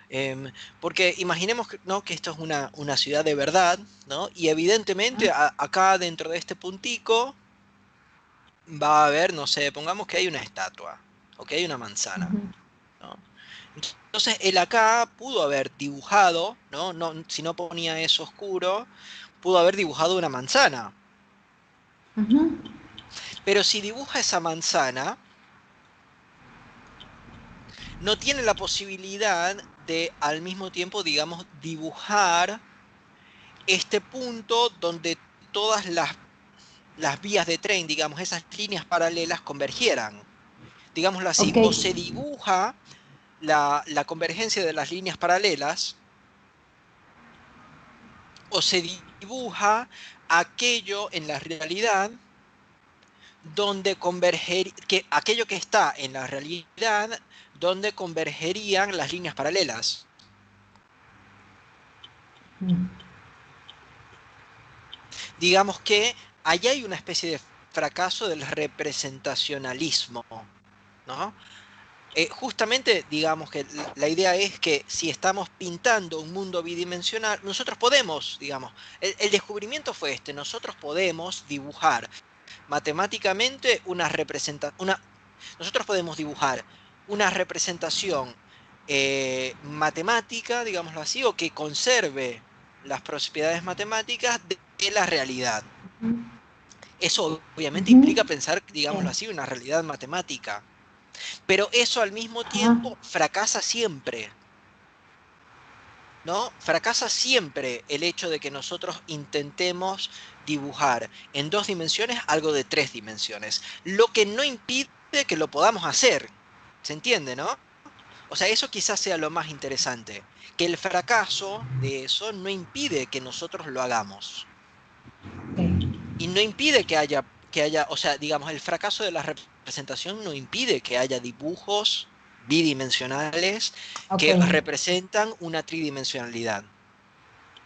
Em, Porque imaginemos que, ¿no? que esto es una ciudad de verdad, ¿no? Y evidentemente acá dentro de este puntico va a haber, no sé, pongamos que hay una estatua, o que hay una manzana, Ujú, ¿no? Entonces él acá pudo haber dibujado, ¿no? Si no ponía eso oscuro, pudo haber dibujado una manzana. ujú, Pero si dibuja esa manzana, no tiene la posibilidad de al mismo tiempo, digamos, dibujar este punto donde todas las vías de tren, digamos, esas líneas paralelas convergieran. Digámoslo así, ok. o se dibuja la convergencia de las líneas paralelas, o se dibuja aquello en la realidad donde aquello que está en la realidad donde convergerían las líneas paralelas. Mm, Digamos que allá hay una especie de fracaso del representacionalismo, ¿no? Justamente, digamos que la idea es que si estamos pintando un mundo bidimensional, nosotros podemos, digamos, el descubrimiento fue este, nosotros podemos dibujar matemáticamente nosotros podemos dibujar una representación matemática, digámoslo así, o que conserve las propiedades matemáticas de la realidad. Eso obviamente ujú, implica pensar, digámoslo bien. así, una realidad matemática. Pero eso al mismo Ajá, tiempo fracasa siempre, ¿no? Fracasa siempre el hecho de que nosotros intentemos dibujar en dos dimensiones algo de tres dimensiones, lo que no impide que lo podamos hacer. ¿Se entiende, no? O sea, eso quizás sea lo más interesante, que el fracaso de eso no impide que nosotros lo hagamos. Ok. Y no impide que haya, o sea, digamos, el fracaso de la representación no impide que haya dibujos bidimensionales Ok. que representan una tridimensionalidad.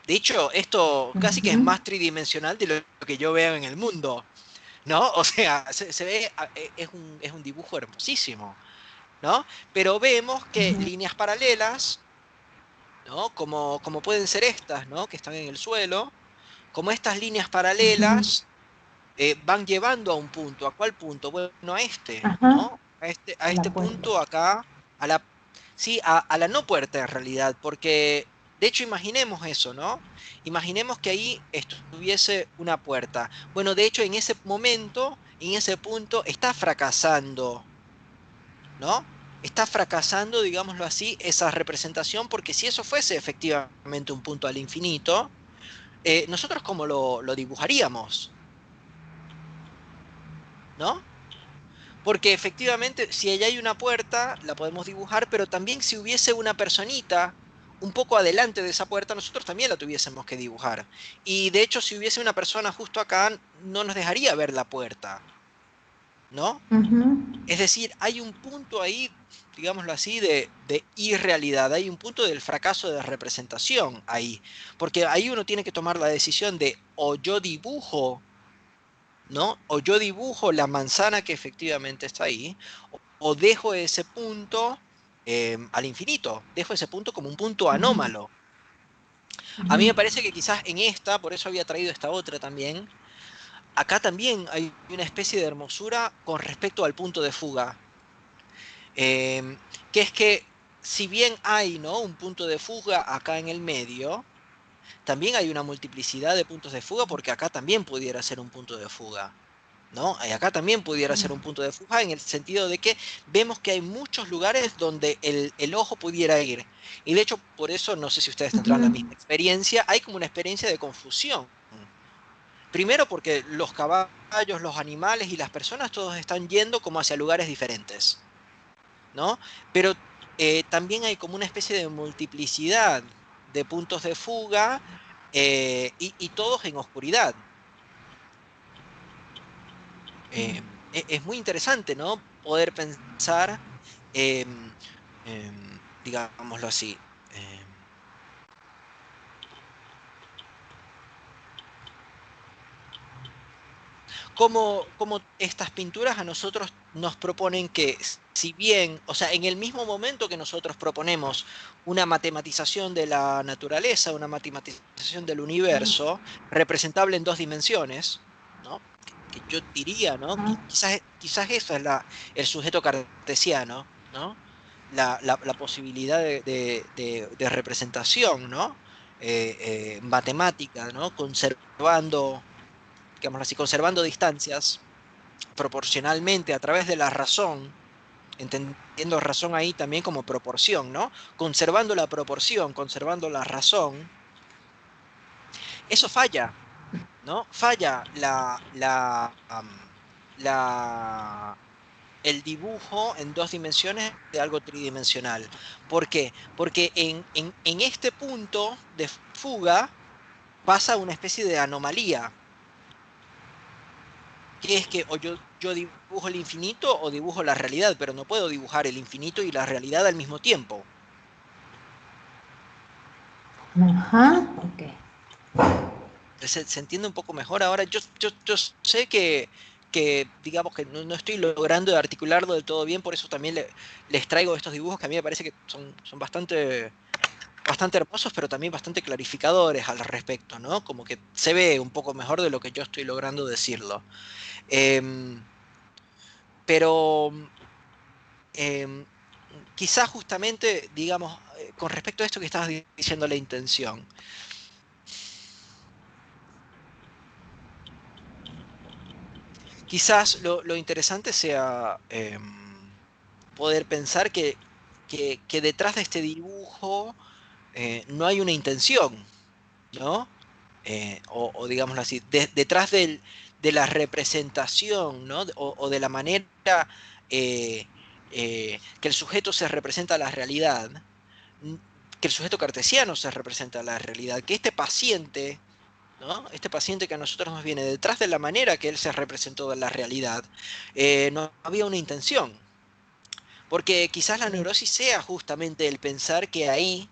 De hecho, esto casi que es Ujú, más tridimensional de lo que yo veo en el mundo, ¿no? O sea, se ve, es un dibujo hermosísimo, ¿no? Pero vemos que ujú, líneas paralelas, ¿no? Como pueden ser estas, ¿no? Que están en el suelo, como estas líneas ujú. paralelas van llevando a un punto. ¿A cuál punto? Bueno, a este, Ajá, ¿no? A este, a a este la puerta. punto acá, a la, sí, a la no puerta en realidad, porque de hecho imaginemos eso, ¿no? Imaginemos que ahí estuviese una puerta. Bueno, de hecho en ese momento, en ese punto, está fracasando, ¿no? Está fracasando, digámoslo así, esa representación, porque si eso fuese efectivamente un punto al infinito, nosotros cómo lo dibujaríamos, ¿no? Porque efectivamente, si allá hay una puerta, la podemos dibujar, pero también si hubiese una personita un poco adelante de esa puerta, nosotros también la tuviésemos que dibujar. Y de hecho, si hubiese una persona justo acá, no nos dejaría ver la puerta, ¿no? Ujú, Es decir, hay un punto ahí, digámoslo así, de irrealidad, hay un punto del fracaso de representación ahí, porque ahí uno tiene que tomar la decisión de o yo dibujo, ¿no? O yo dibujo la manzana que efectivamente está ahí, o dejo ese punto al infinito, dejo ese punto como un punto ujú, anómalo. A mí ujú. me parece que quizás en esta, por eso había traído esta otra también, acá también hay una especie de hermosura con respecto al punto de fuga, em, que es que si bien hay, ¿no? Un punto de fuga acá en el medio, también hay una multiplicidad de puntos de fuga porque acá también pudiera ser un punto de fuga. ¿No? Y acá también pudiera ser un punto de fuga en el sentido de que vemos que hay muchos lugares donde el ojo pudiera ir. Y de hecho, por eso, no sé si ustedes tendrán la Ujú, misma experiencia, hay como una experiencia de confusión. Primero porque los caballos, los animales y las personas todos están yendo como hacia lugares diferentes, ¿no? Pero también hay como una especie de multiplicidad de puntos de fuga y todos en oscuridad. Es muy interesante, ¿no? Poder pensar, em, digámoslo así, cómo estas pinturas a nosotros nos proponen que, si bien, o sea, en el mismo momento que nosotros proponemos una matematización de la naturaleza, una matematización del universo, representable en dos dimensiones, ¿no? Que yo diría, ¿no? ajá, Quizás eso es el sujeto cartesiano, ¿no? La posibilidad de representación, ¿no? Matemática, ¿no? Conservando, digámoslo así, conservando distancias proporcionalmente a través de la razón, entendiendo razón ahí también como proporción, ¿no? Conservando la proporción, conservando la razón, eso falla, ¿no? Falla el dibujo en dos dimensiones de algo tridimensional. ¿Por qué? Porque en este punto de fuga pasa una especie de anomalía, que es que o yo dibujo el infinito o dibujo la realidad, pero no puedo dibujar el infinito y la realidad al mismo tiempo. ajá, ok. Se entiende un poco mejor ahora. Yo sé que digamos que no estoy logrando articularlo del todo bien, por eso también les traigo estos dibujos que a mí me parece que son bastante hermosos, pero también bastante clarificadores al respecto, ¿no? Como que se ve un poco mejor de lo que yo estoy logrando decirlo. Em, pero em, quizás justamente, digamos, con respecto a esto que estabas diciendo, la intención. Quizás lo interesante sea poder pensar que detrás de este dibujo no hay una intención, ¿no? O digámoslo así, detrás de la representación, ¿no? O de la manera eh, que el sujeto se representa a la realidad, que el sujeto cartesiano se representa a la realidad, que este paciente, ¿no? Este paciente que a nosotros nos viene detrás de la manera que él se representó en la realidad, no había una intención. Porque quizás la neurosis sea justamente el pensar que ahí,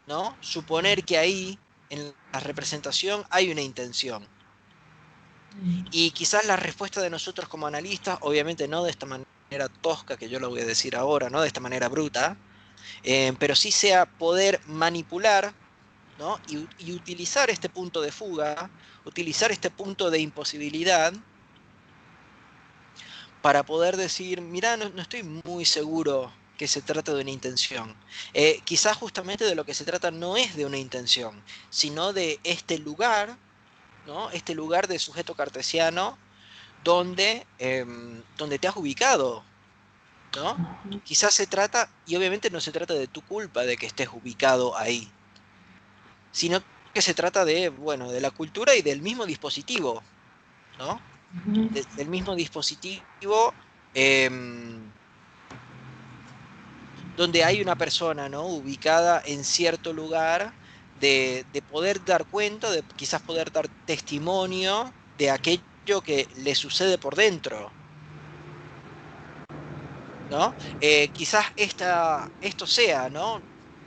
¿no? Suponer que ahí, en la representación, hay una intención. Y quizás la respuesta de nosotros como analistas, obviamente no de esta manera tosca que yo lo voy a decir ahora, no de esta manera bruta, pero sí sea poder manipular, ¿no? Y utilizar este punto de fuga, utilizar este punto de imposibilidad para poder decir, mira, no estoy muy seguro que se trata de una intención. Quizás justamente de lo que se trata no es de una intención, sino de este lugar, ¿no? Este lugar de sujeto cartesiano donde te has ubicado, ¿no? Quizás se trata, y obviamente no se trata de tu culpa de que estés ubicado ahí, sino que se trata de, bueno, de la cultura y del mismo dispositivo, ¿no? Del mismo dispositivo em, donde hay una persona, ¿no? Ubicada en cierto lugar, de poder dar cuenta, de quizás poder dar testimonio de aquello que le sucede por dentro, ¿no? Quizás esto sea, ¿no?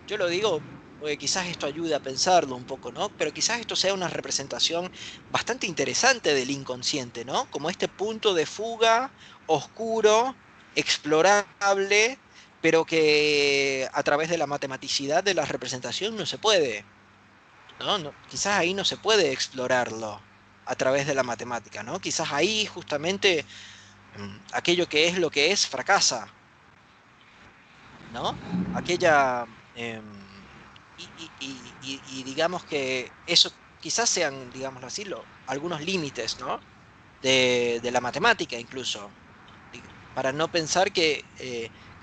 Yo lo digo porque quizás esto ayude a pensarlo un poco, ¿no? Pero quizás esto sea una representación bastante interesante del inconsciente, ¿no? Como este punto de fuga oscuro, explorable, pero que a través de la matematicidad de la representación no se puede, ¿no? Quizás ahí no se puede explorarlo a través de la matemática, ¿no? Quizás ahí justamente aquello que es lo que es fracasa, ¿no? Aquella, y digamos que eso quizás sean, digámoslo así, algunos límites, ¿no? De la matemática incluso, para no pensar que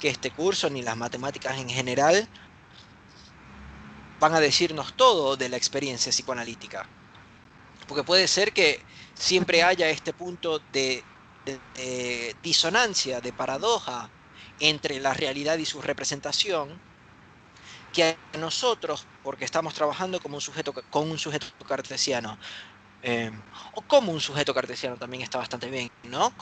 este curso ni las matemáticas en general van a decirnos todo de la experiencia psicoanalítica, porque puede ser que siempre haya este punto de disonancia, de paradoja entre la realidad y su representación, que a nosotros, porque estamos trabajando como un sujeto, con un sujeto cartesiano, eh, o como un sujeto cartesiano también está bastante bien, ¿no?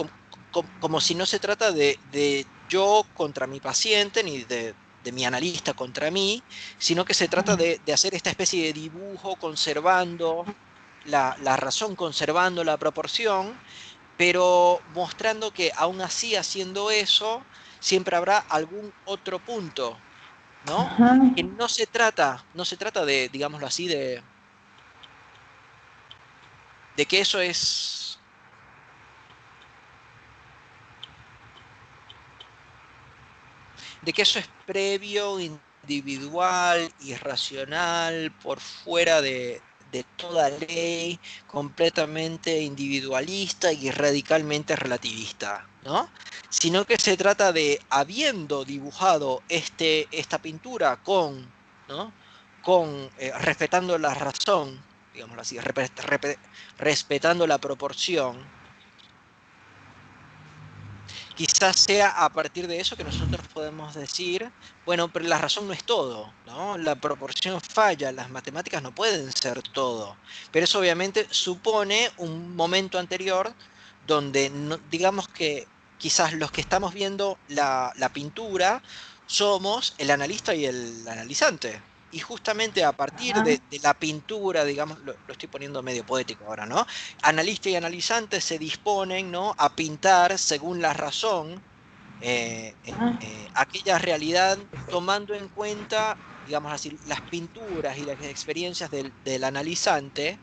Como si no se trata de yo contra mi paciente, ni de mi analista contra mí, sino que se trata de hacer esta especie de dibujo conservando la razón, conservando la proporción, pero mostrando que aún así haciendo eso, siempre habrá algún otro punto, ¿no? Ajá. Que no se trata de, digámoslo así, de que eso es, de que eso es previo, individual, irracional, por fuera de toda ley, completamente individualista y radicalmente relativista, ¿no? Sino que se trata de, habiendo dibujado esta pintura ¿no? Respetando la razón, digámoslo así, respetando la proporción, quizás sea a partir de eso que nosotros podemos decir, bueno, pero la razón no es todo, ¿no? La proporción falla, las matemáticas no pueden ser todo. Pero eso obviamente supone un momento anterior donde digamos que quizás los que estamos viendo la pintura somos el analista y el analizante. Y justamente a partir Ajá. de la pintura, digamos, lo estoy poniendo medio poético ahora, ¿no? Analista y analizante se disponen, ¿no? A pintar según la razón aquella realidad, tomando en cuenta, digamos así, las pinturas y las experiencias del analizante,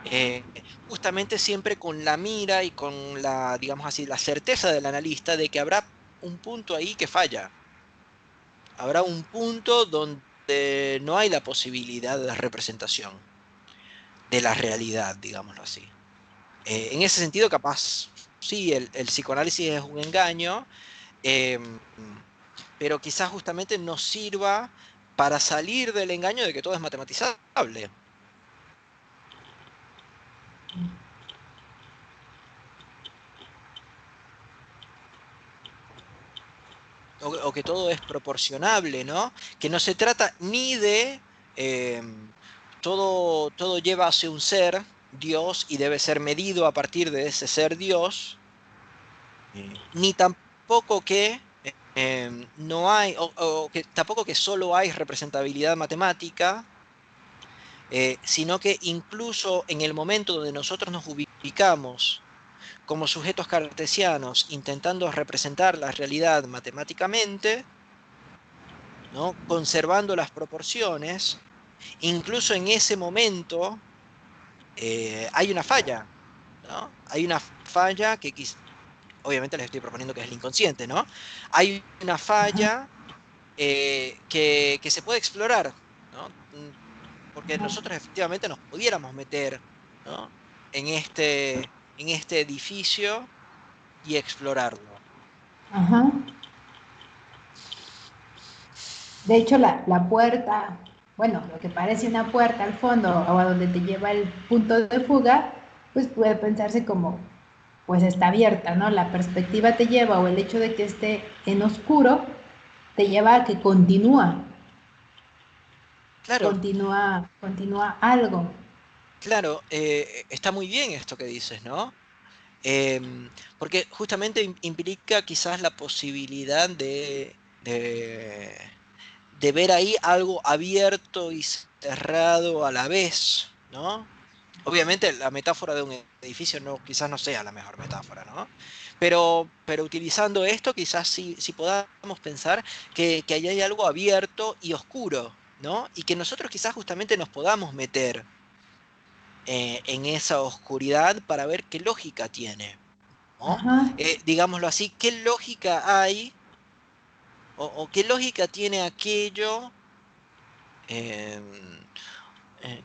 eh, justamente siempre con la mira y con la, digamos así, la certeza del analista de que habrá un punto ahí que falla. Habrá un punto donde no hay la posibilidad de representación de la realidad, digámoslo así. En ese sentido, capaz, sí, el psicoanálisis es un engaño, em, pero quizás justamente nos sirva para salir del engaño de que todo es matematizable. o que todo es proporcionable, ¿no? Que no se trata ni de eh, todo lleva hacia un ser, Dios, y debe ser medido a partir de ese ser Dios, ni tampoco que no hay, o que tampoco que solo hay representabilidad matemática, sino que incluso en el momento donde nosotros nos ubicamos como sujetos cartesianos intentando representar la realidad matemáticamente, ¿no? Conservando las proporciones, incluso en ese momento hay una falla, ¿no? Hay una falla que obviamente les estoy proponiendo que es el inconsciente, ¿no? Hay una Ajá, falla que se puede explorar, ¿no? Porque ajá, nosotros efectivamente nos pudiéramos meter, ¿no? en este edificio y explorarlo. ajá. De hecho, la puerta, bueno, lo que parece una puerta al fondo o a donde te lleva el punto de fuga, pues puede pensarse como, pues está abierta, ¿no? La perspectiva te lleva o el hecho de que esté en oscuro te lleva a que Claro, continúa algo. claro, está muy bien esto que dices, ¿no? Porque justamente implica quizás la posibilidad de ver ahí algo abierto y cerrado a la vez, ¿no? Obviamente la metáfora de un edificio no, quizás no sea la mejor metáfora, ¿no? Pero utilizando esto quizás sí podamos pensar que ahí hay algo abierto y oscuro, ¿no? Y que nosotros quizás justamente nos podamos meter en esa oscuridad para ver qué lógica tiene, ¿no? Ajá, Digámoslo así, ¿qué lógica hay o qué lógica tiene aquello? em,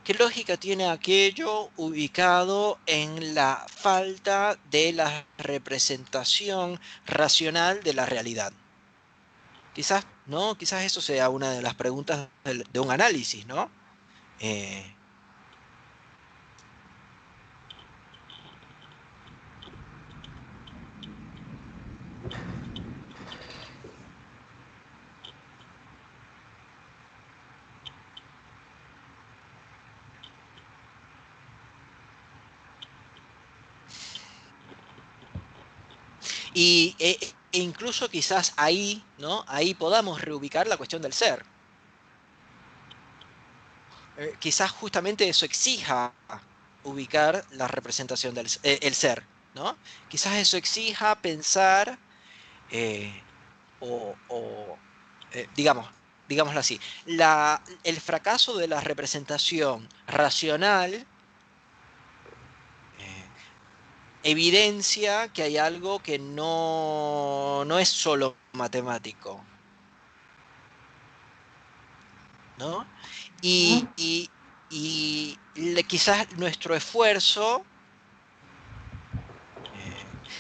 ¿Qué lógica tiene aquello ubicado en la falta de la representación racional de la realidad? Quizás, ¿no? Quizás eso sea una de las preguntas de un análisis, ¿no? Eh, e incluso quizás ahí, ¿no? Ahí podamos reubicar la cuestión del ser. Quizás justamente eso exija ubicar la representación el ser, ¿no? Quizás eso exija pensar eh, digamos, digámoslo así, el fracaso de la representación racional eh, evidencia que hay algo que no es solo matemático, ¿no? ajá, Quizás nuestro esfuerzo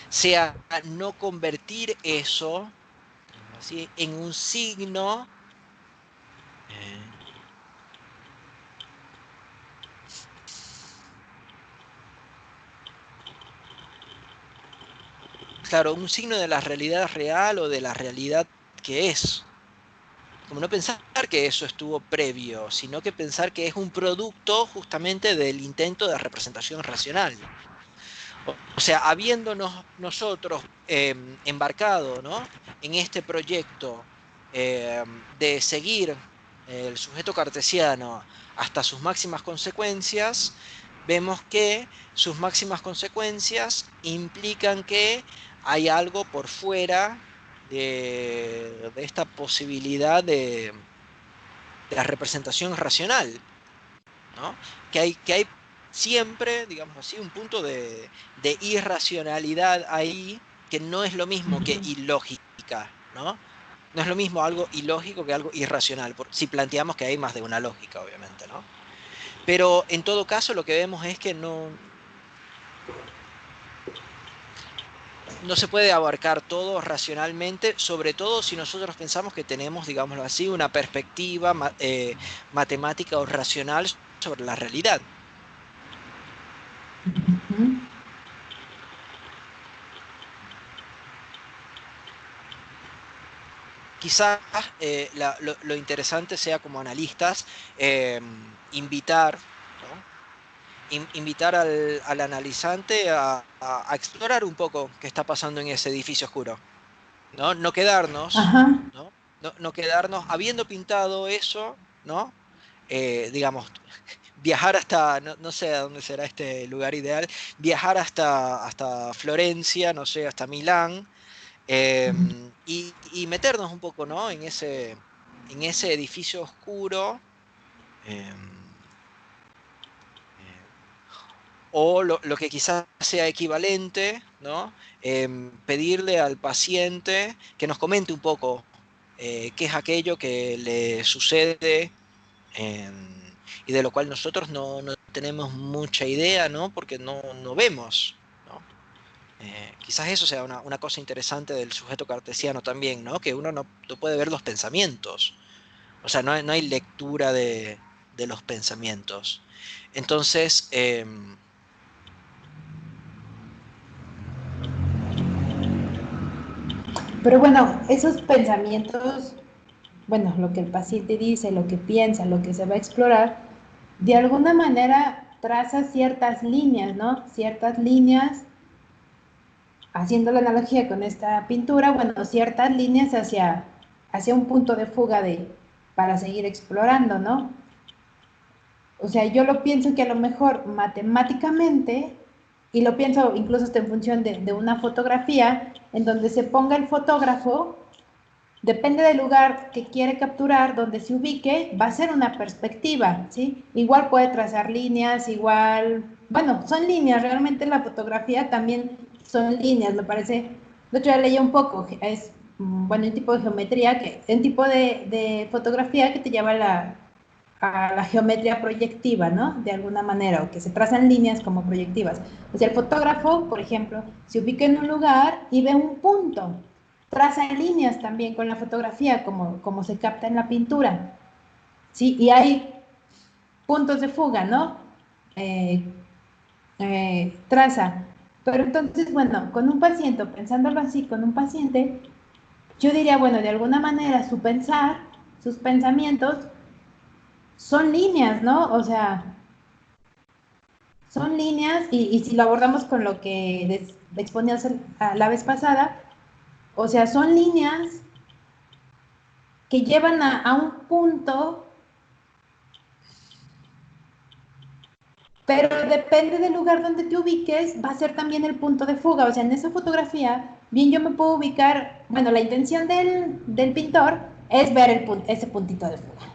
sea no convertir eso, digámoslo así, en un signo eh, claro, un signo de la realidad real o de la realidad que es. Como no pensar que eso estuvo previo, sino que pensar que es un producto justamente del intento de representación racional. O sea, habiéndonos nosotros embarcado, ¿no? en este proyecto de seguir el sujeto cartesiano hasta sus máximas consecuencias, vemos que sus máximas consecuencias implican que hay algo por fuera de esta posibilidad de la representación racional, ¿no? Que hay siempre, digamos así, un punto de irracionalidad ahí, que no es lo mismo que ilógica, ¿no? No es lo mismo algo ilógico que algo irracional, si planteamos que hay más de una lógica, obviamente, ¿no? Pero en todo caso lo que vemos es que no se puede abarcar todo racionalmente, sobre todo si nosotros pensamos que tenemos, digámoslo así, una perspectiva matemática o racional sobre la realidad. ujú. quizás lo interesante sea como analistas invitar, ¿no? Invitar al analizante a explorar un poco qué está pasando en ese edificio oscuro, ¿no? No quedarnos, Ajá. ¿no? No quedarnos habiendo pintado eso, ¿no? Digamos, viajar hasta, no sé a dónde será este lugar ideal, viajar hasta Florencia, no sé, hasta Milán, y meternos un poco, ¿no? En ese edificio oscuro. em, eh, o lo que quizás sea equivalente, ¿no? Pedirle al paciente que nos comente un poco qué es aquello que le sucede, y de lo cual nosotros no tenemos mucha idea, ¿no? Porque no vemos, ¿no? Quizás eso sea una cosa interesante del sujeto cartesiano también, ¿no? Que uno no puede ver los pensamientos. O sea, no hay lectura de los pensamientos. Entonces, Pero bueno, esos pensamientos, bueno, lo que el paciente dice, lo que piensa, lo que se va a explorar, de alguna manera traza ciertas líneas, ¿no? Ciertas líneas, haciendo la analogía con esta pintura, bueno, ciertas líneas hacia un punto de fuga para seguir explorando, ¿no? O sea, yo lo pienso que a lo mejor matemáticamente, y lo pienso incluso hasta en función de una fotografía, en donde se ponga el fotógrafo, depende del lugar que quiere capturar, donde se ubique, va a ser una perspectiva, ¿sí? Igual puede trazar líneas, igual, bueno, son líneas, realmente la fotografía también son líneas, me parece. De hecho, ya leí un poco, es, bueno, un tipo de geometría, un tipo de fotografía que te lleva a la geometría proyectiva, ¿no? De alguna manera, o que se trazan líneas como proyectivas. O sea, el fotógrafo, por ejemplo, se ubica en un lugar y ve un punto, traza líneas también con la fotografía, como se capta en la pintura, ¿sí? Y hay puntos de fuga, ¿no? Eh, traza. Pero entonces, bueno, con un paciente, pensándolo así, con un paciente, yo diría, bueno, de alguna manera su pensar, sus pensamientos son líneas, ¿no? O sea, son líneas y si lo abordamos con lo que exponías la vez pasada, o sea, son líneas que llevan a un punto, pero depende del lugar donde te ubiques, va a ser también el punto de fuga. O sea, en esa fotografía, bien yo me puedo ubicar, bueno, la intención del pintor es ver ese puntito de fuga.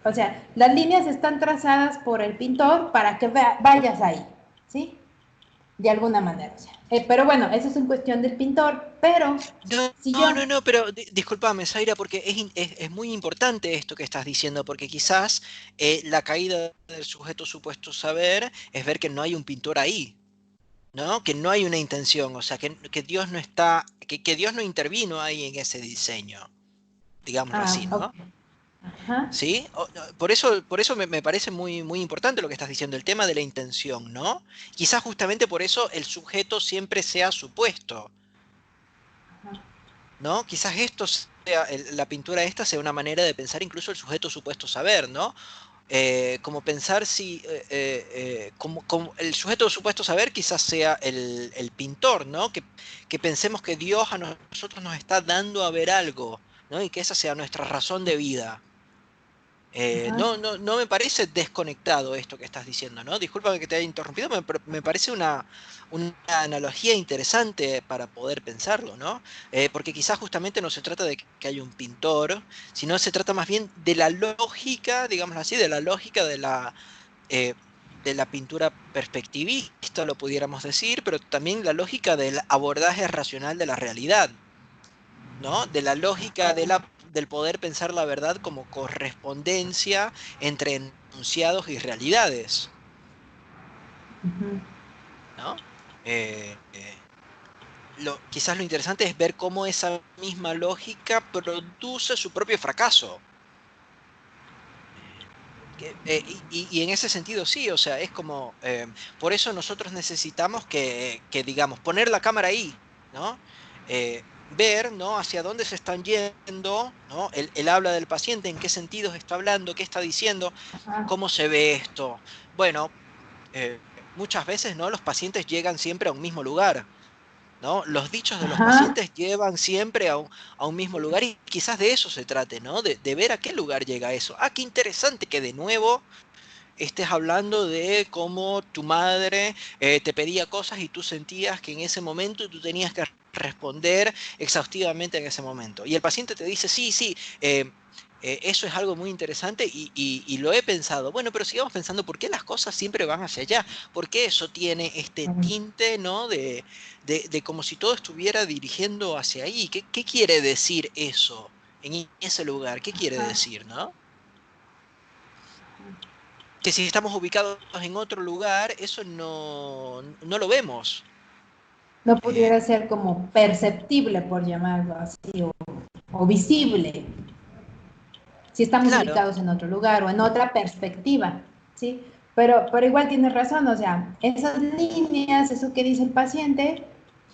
O sea, las líneas están trazadas por el pintor para que vayas ahí, ¿sí? De alguna manera. O sea, pero bueno, eso es en cuestión del pintor, pero no, si no, yo, no, no, pero discúlpame, Zaira, porque es muy importante esto que estás diciendo, porque quizás la caída del sujeto supuesto saber es ver que no hay un pintor ahí, ¿no? Que no hay una intención, o sea, que Dios no está, que Dios no intervino ahí en ese diseño, digámoslo así, ok, ¿no? ajá, ¿Sí? No, por eso me parece muy, muy importante lo que estás diciendo, el tema de la intención, ¿no? Quizás justamente por eso el sujeto siempre sea supuesto, ¿no? Quizás esto sea, la pintura esta sea una manera de pensar incluso el sujeto supuesto saber, ¿no? Como pensar si, como el sujeto supuesto saber quizás sea el pintor, ¿no? Que pensemos que Dios a nosotros nos está dando a ver algo, ¿no? Y que esa sea nuestra razón de vida. ajá. No me parece desconectado esto que estás diciendo, ¿no? Disculpa que te haya interrumpido, me parece una analogía interesante para poder pensarlo, ¿no? Porque quizás justamente no se trata de que haya un pintor, sino se trata más bien de la lógica, digámoslo así, de la lógica eh, de la pintura perspectivista, lo pudiéramos decir, pero también la lógica del abordaje racional de la realidad, ¿no? De la lógica del poder pensar la verdad como correspondencia entre enunciados y realidades, Ujú. ¿no? Quizás lo interesante es ver cómo esa misma lógica produce su propio fracaso. Y en ese sentido sí, o sea, es como, por eso nosotros necesitamos digamos, poner la cámara ahí, ¿no? ver, ¿no?, hacia dónde se están yendo, ¿no? Él habla del paciente, en qué sentidos está hablando, qué está diciendo, Ajá, cómo se ve esto. Bueno, muchas veces, ¿no?, los pacientes llegan siempre a un mismo lugar, ¿no? Los dichos de los ajá, pacientes llevan siempre a un mismo lugar y quizás de eso se trate, ¿no? De ver a qué lugar llega eso. Ah, qué interesante que de nuevo estés hablando de cómo tu madre te pedía cosas y tú sentías que en ese momento tú tenías que responder exhaustivamente en ese momento. Y el paciente te dice, sí, sí, eso es algo muy interesante y lo he pensado. Bueno, pero sigamos pensando, ¿por qué las cosas siempre van hacia allá? ¿Por qué eso tiene este tinte, ¿no?, de como si todo estuviera dirigiendo hacia ahí? ¿Qué quiere decir eso en ese lugar? ¿Qué quiere ajá. decir, no? Que si estamos ubicados en otro lugar, eso no lo vemos. No Eh, pudiera ser como perceptible, por llamarlo así, o visible, si estamos claro, ubicados en otro lugar o en otra perspectiva, ¿sí? Pero igual tienes razón, o sea, esas líneas, eso que dice el paciente,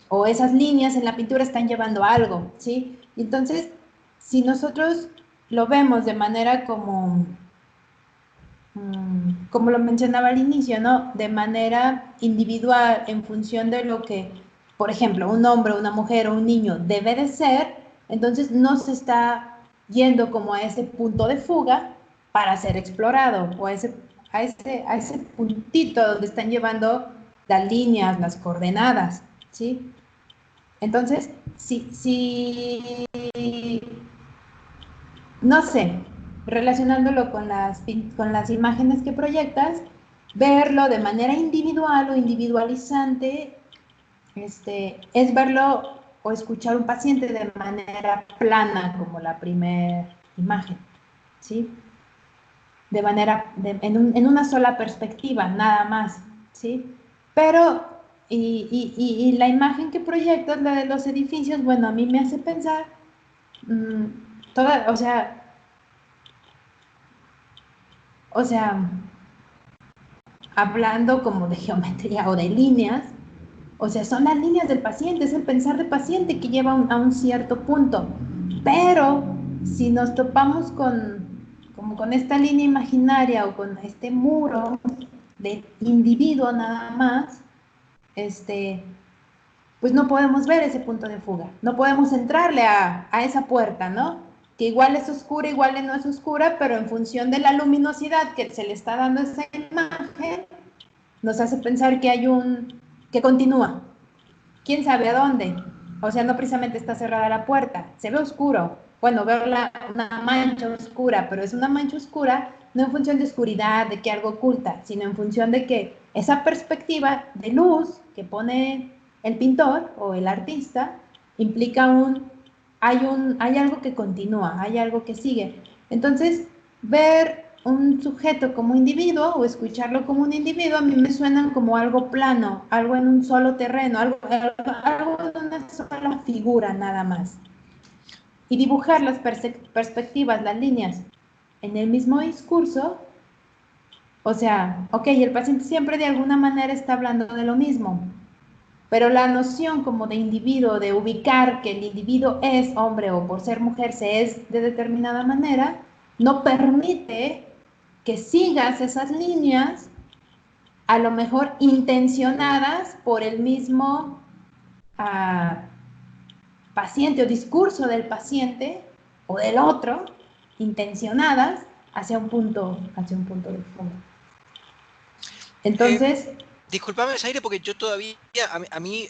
o esas líneas en la pintura están llevando a algo, ¿sí? Entonces, si nosotros lo vemos de manera como lo mencionaba al inicio, ¿no? De manera individual, en función de lo que, por ejemplo, un hombre, una mujer o un niño debe de ser, entonces no se está yendo como a ese punto de fuga para ser explorado, o a ese puntito donde están llevando las líneas, las coordenadas, ¿sí? Entonces, si no sé, relacionándolo con las imágenes que proyectas, verlo de manera individual o individualizante, es verlo o escuchar un paciente de manera plana, como la primera imagen, ¿sí? En una sola perspectiva, nada más, ¿sí? Pero, y la imagen que proyectas, la de los edificios, bueno, a mí me hace pensar, o sea, hablando como de geometría o de líneas, o sea, son las líneas del paciente, es el pensar del paciente que lleva a un cierto punto. Pero si nos topamos como con esta línea imaginaria o con este muro de individuo nada más, este, pues no podemos ver ese punto de fuga, no podemos entrarle a esa puerta, ¿no? Que igual es oscura, igual no es oscura, pero en función de la luminosidad que se le está dando a esa imagen, nos hace pensar que continúa. ¿Quién sabe a dónde? O sea, no precisamente está cerrada la puerta, se ve oscuro. Bueno, veo una mancha oscura, pero es una mancha oscura no en función de oscuridad, de que algo oculta, sino en función de que esa perspectiva de luz que pone el pintor o el artista implica hay algo que continúa, hay algo que sigue. Entonces, ver un sujeto como individuo o escucharlo como un individuo a mí me suenan como algo plano, algo en un solo terreno, algo en una sola figura nada más. Y dibujar las perspectivas, las líneas en el mismo discurso, o sea, ok, el paciente siempre de alguna manera está hablando de lo mismo, pero la noción como de individuo, de ubicar que el individuo es hombre o por ser mujer se es de determinada manera, no permite que sigas esas líneas, a lo mejor intencionadas por el mismo ah, paciente o discurso del paciente o del otro, intencionadas hacia un punto de fondo. eh, Entonces, discúlpame, Zaire, porque yo todavía, a mí,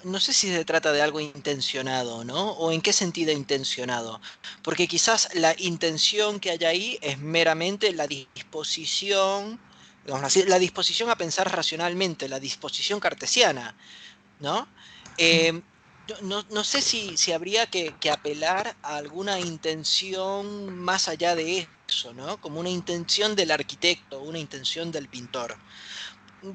no sé si se trata de algo intencionado, ¿no? O en qué sentido intencionado. Porque quizás la intención que hay ahí es meramente la disposición, digamos así, la disposición a pensar racionalmente, la disposición cartesiana, ¿no? Em, yo no sé si habría que apelar a alguna intención más allá de eso, ¿no? Como una intención del arquitecto, una intención del pintor.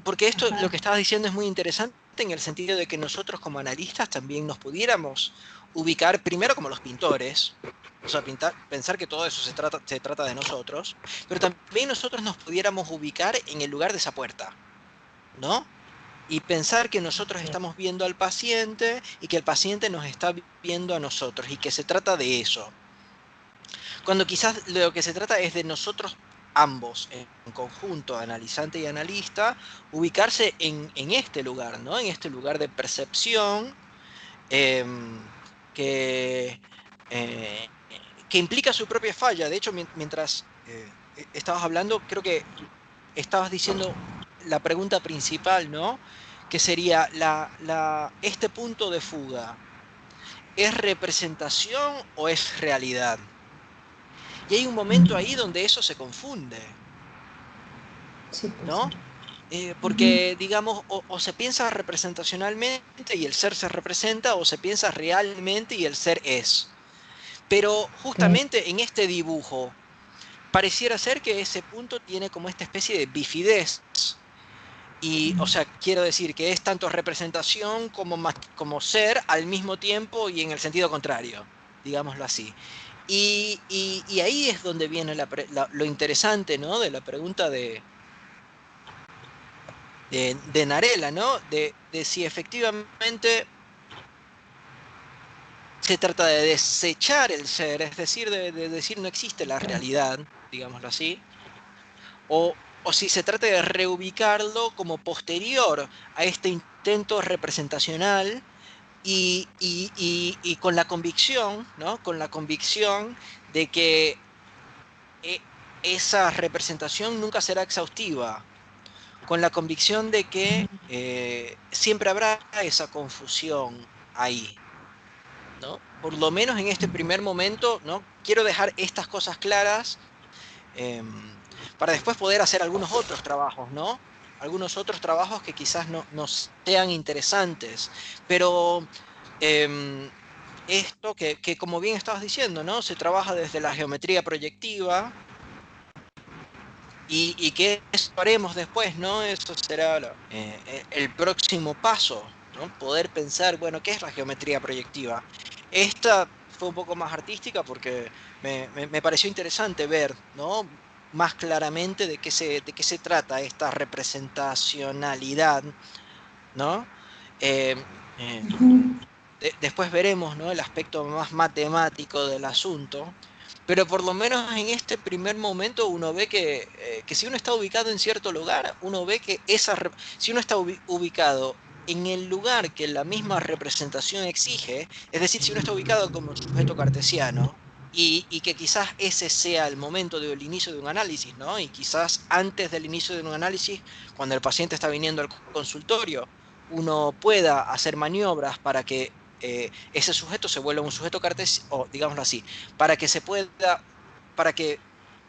Porque esto, lo ajá, que estabas diciendo es muy interesante en el sentido de que nosotros como analistas también nos pudiéramos ubicar primero como los pintores, o sea, pensar que todo eso se trata de nosotros, pero también nosotros nos pudiéramos ubicar en el lugar de esa puerta, ¿no? y pensar que nosotros estamos viendo al paciente y que el paciente nos está viendo a nosotros y que se trata de eso. Cuando quizás lo que se trata es de nosotros ambos, en conjunto, analizante y analista, ubicarse en este lugar, ¿no? En este lugar de percepción eh, que, eh, que implica su propia falla. De hecho, mientras estabas hablando, creo que estabas diciendo la pregunta principal, ¿no? Que sería este punto de fuga, ¿es representación o es realidad? Y hay un momento ahí donde eso se confunde, Sí, pues sí. ¿no? Porque, digamos, o se piensa representacionalmente y el ser se representa, o se piensa realmente y el ser es. Pero Ok. justamente en este dibujo, pareciera ser que ese punto tiene como esta especie de bifidez. Y, o sea, quiero decir que es tanto representación como ser al mismo tiempo y en el sentido contrario, digámoslo así. Y ahí es donde viene lo interesante, ¿no? De la pregunta de Narella, ¿no? De si efectivamente se trata de desechar el ser, es decir, de decir no existe la realidad, digámoslo así, o si se trata de reubicarlo como posterior a este intento representacional y con la convicción, ¿no? Con la convicción de que eh, esa representación nunca será exhaustiva, con la convicción de que siempre habrá esa confusión ahí, ¿no? Por lo menos en este primer momento, ¿no? Quiero dejar estas cosas claras eh, para después poder hacer algunos otros trabajos, ¿no? Algunos otros trabajos que quizás no sean interesantes, pero esto que como bien estabas diciendo, ¿no? Se trabaja desde la geometría proyectiva y que eso haremos después, ¿no? Eso será el próximo paso, ¿no? Poder pensar, bueno, ¿qué es la geometría proyectiva? Esta fue un poco más artística porque me pareció interesante ver, ¿no? Más claramente de qué se trata esta representacionalidad, ¿no? Eh, eh, después veremos, ¿no? El aspecto más matemático del asunto, pero por lo menos en este primer momento uno ve que si uno está ubicado en cierto lugar, uno ve que si uno está ubicado en el lugar que la misma representación exige, es decir, si uno está ubicado como sujeto cartesiano, y que quizás ese sea el momento del inicio de un análisis, ¿no? Y quizás antes del inicio de un análisis, cuando el paciente está viniendo al consultorio, uno pueda hacer maniobras para que ese sujeto se vuelva un sujeto cartesiano, o digámoslo así, para que se pueda, para que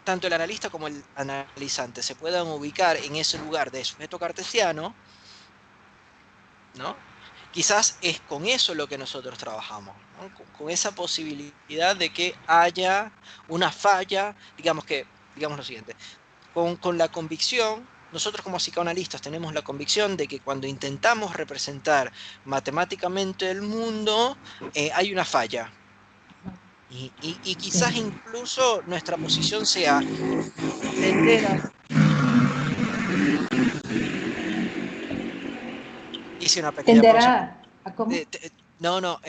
tanto el analista como el analizante se puedan ubicar en ese lugar de sujeto cartesiano, ¿no? Quizás es con eso lo que nosotros trabajamos, ¿no? Con esa posibilidad de que haya una falla, digamos lo siguiente, con la convicción, nosotros como psicoanalistas tenemos la convicción de que cuando intentamos representar matemáticamente el mundo, hay una falla. Y Sí. quizás incluso nuestra posición sea tender a... Hice una pequeña pausa. ¿A cómo? No, no,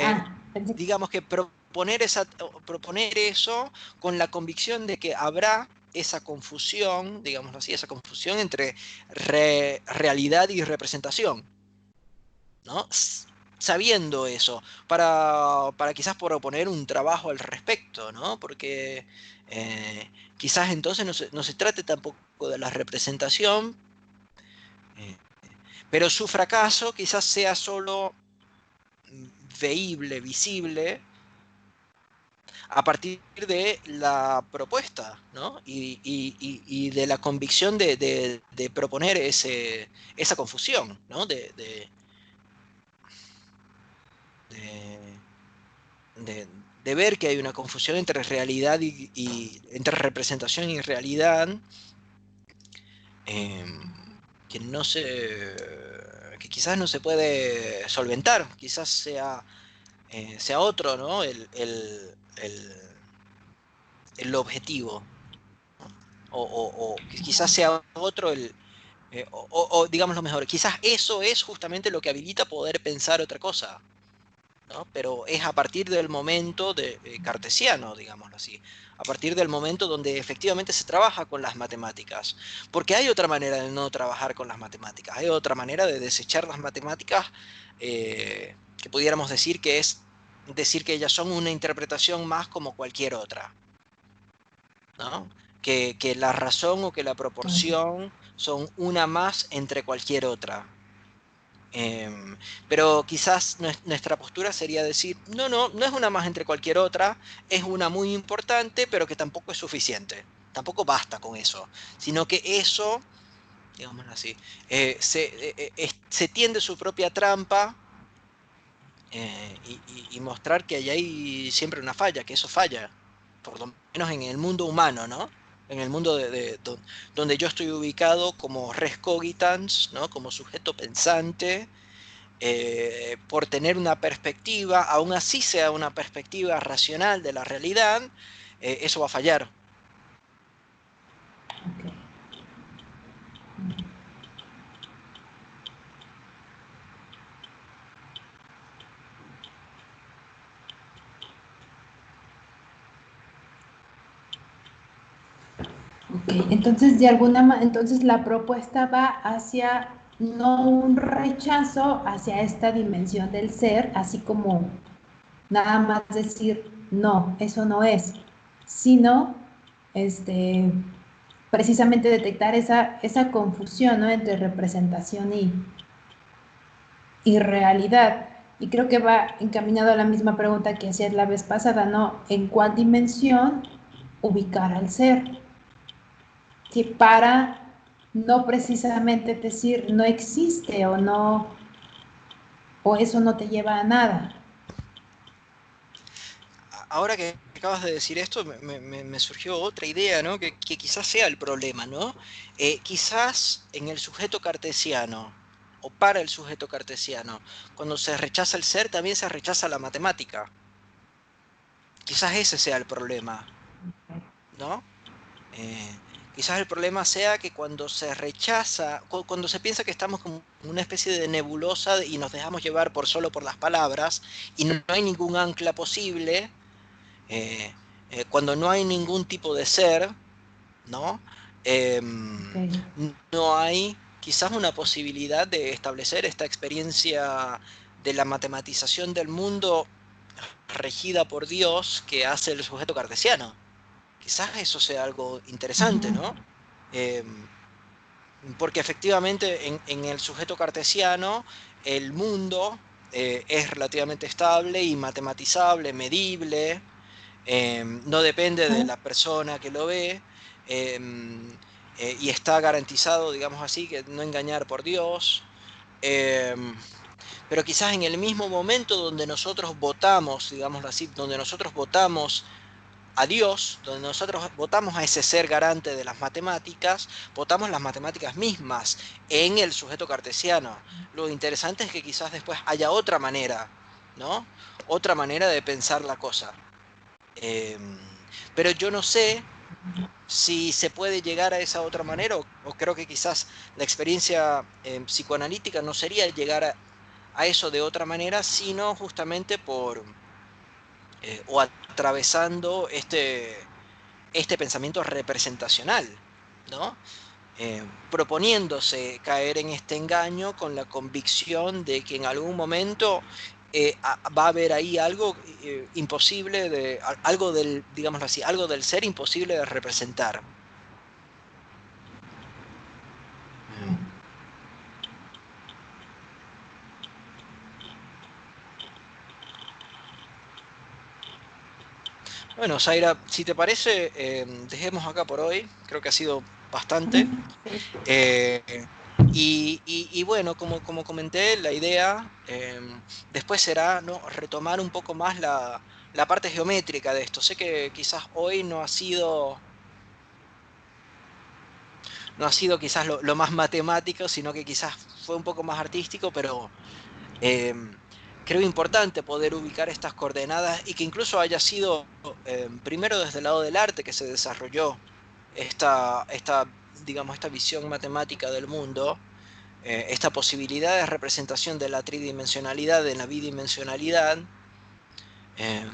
Pensé que... digamos que proponer eso con la convicción de que habrá esa confusión, digámoslo así, esa confusión entre realidad y representación, ¿no? Sabiendo eso, para quizás proponer un trabajo al respecto, ¿no? Porque quizás entonces no se trate tampoco de la representación, eh, pero su fracaso quizás sea solo veíble, visible, a partir de la propuesta, ¿no? Y de la convicción de proponer esa confusión, ¿no? De, de ver que hay una confusión entre realidad entre representación y realidad, eh, que no se que quizás no se puede solventar, quizás sea otro, ¿no? El objetivo, ¿no? O que quizás sea otro o digamos lo mejor, quizás eso es justamente lo que habilita poder pensar otra cosa, ¿no? Pero es a partir del momento cartesiano, digámoslo así, a partir del momento donde efectivamente se trabaja con las matemáticas, porque hay otra manera de no trabajar con las matemáticas, hay otra manera de desechar las matemáticas, que pudiéramos decir que es decir que ellas son una interpretación más como cualquier otra, ¿no? Que la razón o que la proporción son una más entre cualquier otra. Pero quizás nuestra postura sería decir, no, no, no es una más entre cualquier otra, es una muy importante, pero que tampoco es suficiente. Tampoco basta con eso, sino que eso, digámoslo así, se tiende su propia trampa, y mostrar que hay siempre una falla, que eso falla, por lo menos en el mundo humano, ¿no? En el mundo donde yo estoy ubicado como res cogitans, ¿no? Como sujeto pensante, por tener una perspectiva, aún así sea una perspectiva racional de la realidad, eso va a fallar. Okay. Ok, entonces entonces la propuesta va hacia no un rechazo hacia esta dimensión del ser, así como nada más decir no, eso no es, sino precisamente detectar esa confusión, ¿no? Entre representación y realidad. Y creo que va encaminado a la misma pregunta que hacías la vez pasada, ¿no? ¿En cuál dimensión ubicar al ser? Sí, para no precisamente decir no existe o no, o eso no te lleva a nada. Ahora que acabas de decir esto, me surgió otra idea, ¿no? Que quizás sea el problema, ¿no? Quizás en el sujeto cartesiano, o para el sujeto cartesiano, cuando se rechaza el ser, también se rechaza la matemática. Quizás ese sea el problema, ¿no? Quizás el problema sea que cuando se rechaza, cuando se piensa que estamos como una especie de nebulosa y nos dejamos llevar solo por las palabras y no hay ningún ancla posible, eh, cuando no hay ningún tipo de ser, ¿no? Okay. No hay quizás una posibilidad de establecer esta experiencia de la matematización del mundo regida por Dios que hace el sujeto cartesiano. Quizás eso sea algo interesante, Uh-huh. ¿no? Eh, Porque efectivamente en el sujeto cartesiano el mundo es relativamente estable y matematizable, medible, no depende de Uh-huh. la persona que lo ve, eh, y está garantizado, digamos así, que no engañar por Dios. eh, pero quizás en el mismo momento donde nosotros votamos, digámoslo así, donde nosotros votamos a Dios, donde nosotros votamos a ese ser garante de las matemáticas, votamos las matemáticas mismas en el sujeto cartesiano. Lo interesante es que quizás después haya otra manera, ¿no? Otra manera de pensar la cosa. Eh, pero yo no sé si se puede llegar a esa otra manera, o creo que quizás la experiencia psicoanalítica no sería llegar a eso de otra manera, sino justamente o atravesando este pensamiento representacional, ¿no? Proponiéndose caer en este engaño con la convicción de que en algún momento va a haber ahí algo imposible algo del, digámoslo así, algo del ser imposible de representar. Eh, Bueno, Zaira, si te parece, dejemos acá por hoy. Creo que ha sido bastante. Sí. Eh, y bueno, como comenté, la idea después será, ¿no?, retomar un poco más la parte geométrica de esto. Sé que quizás hoy no ha sido quizás lo más matemático, sino que quizás fue un poco más artístico, pero em, creo importante poder ubicar estas coordenadas y que incluso haya sido primero desde el lado del arte que se desarrolló esta digamos, esta visión matemática del mundo, esta posibilidad de representación de la tridimensionalidad en la bidimensionalidad, eh,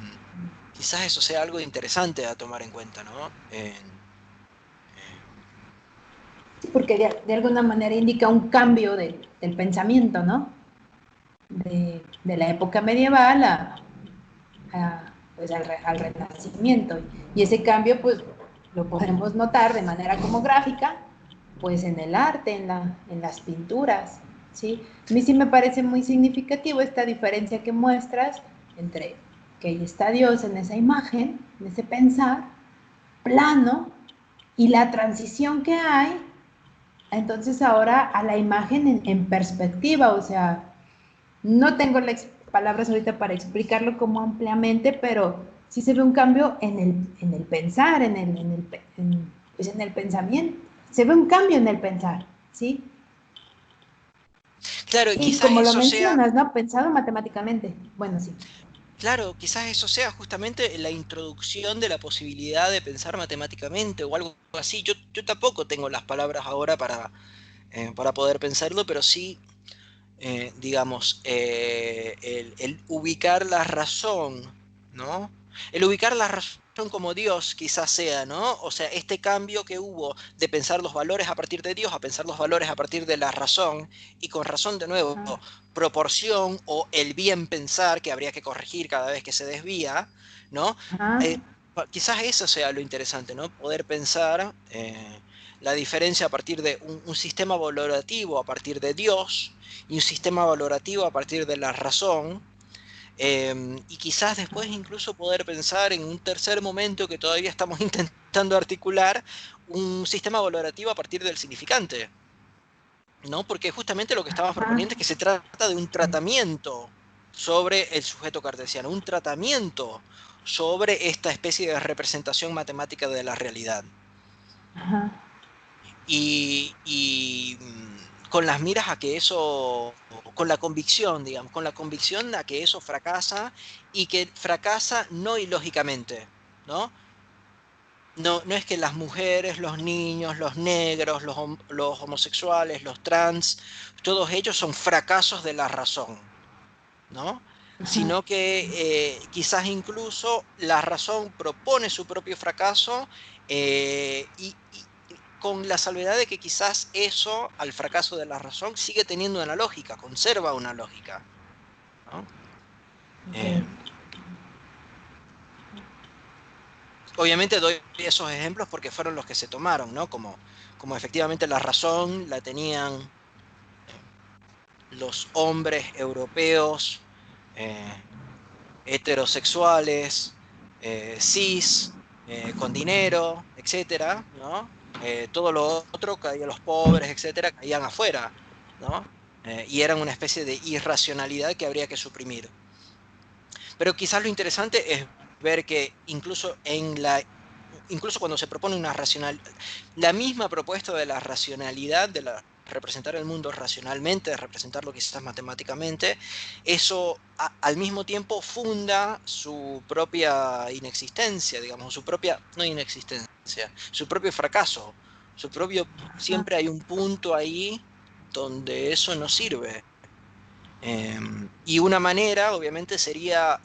quizás eso sea algo interesante a tomar en cuenta, ¿no? Sí, porque de alguna manera indica un cambio del pensamiento, ¿no? De la época medieval pues al Renacimiento. Y ese cambio, pues, lo podemos notar de manera como gráfica, pues en el arte, en las pinturas, ¿sí? A mí sí me parece muy significativo esta diferencia que muestras entre que ahí está Dios en esa imagen, en ese pensar plano, y la transición que hay, entonces ahora a la imagen en perspectiva, o sea, no tengo las palabras ahorita para explicarlo como ampliamente, pero sí se ve un cambio en el pensar, pues en el pensamiento. Se ve un cambio en el pensar, ¿sí? Claro, y Y quizás como lo eso sea, mencionas, ¿no? Pensado matemáticamente. Bueno, sí. claro, quizás eso sea justamente la introducción de la posibilidad de pensar matemáticamente o algo así. Yo tampoco tengo las palabras ahora para poder pensarlo, pero sí, digamos, el ubicar la razón, ¿no? El ubicar la razón como Dios quizás sea, ¿no? O sea, este cambio que hubo de pensar los valores a partir de Dios a pensar los valores a partir de la razón, y con razón de nuevo, Ajá. proporción o el bien pensar que habría que corregir cada vez que se desvía, ¿no? Ajá. Eh, Quizás eso sea lo interesante, ¿no? Poder pensar la diferencia a partir de un sistema valorativo a partir de Dios y un sistema valorativo a partir de la razón, y quizás después incluso poder pensar en un tercer momento que todavía estamos intentando articular, un sistema valorativo a partir del significante, ¿no? Porque justamente lo que estamos Ajá. proponiendo es que se trata de un tratamiento sobre el sujeto cartesiano, un tratamiento sobre esta especie de representación matemática de la realidad. Ajá. Con las miras a que eso, con la convicción, digamos, con la convicción a que eso fracasa y que fracasa no ilógicamente, ¿no? No, no es que las mujeres, los niños, los negros, los homosexuales, los trans, todos ellos son fracasos de la razón, ¿no? Ajá. Sino que quizás incluso la razón propone su propio fracaso, y con la salvedad de que quizás eso, al fracaso de la razón, sigue teniendo una lógica, conserva una lógica, ¿no? Ok. Eh, Obviamente doy esos ejemplos porque fueron los que se tomaron, ¿no? Como efectivamente la razón la tenían los hombres europeos, eh, heterosexuales, cis, con dinero, etcétera, ¿no? Todo lo otro, caían los pobres, etcétera, caían afuera, ¿no? Y eran una especie de irracionalidad que habría que suprimir. Pero quizás lo interesante es ver que incluso cuando se propone una la misma propuesta de la racionalidad, de representar el mundo racionalmente, de representarlo quizás matemáticamente, eso al mismo tiempo funda su propia inexistencia, digamos, su propia, no inexistencia, su propio fracaso, Ajá. siempre hay un punto ahí donde eso no sirve. Y una manera, obviamente, sería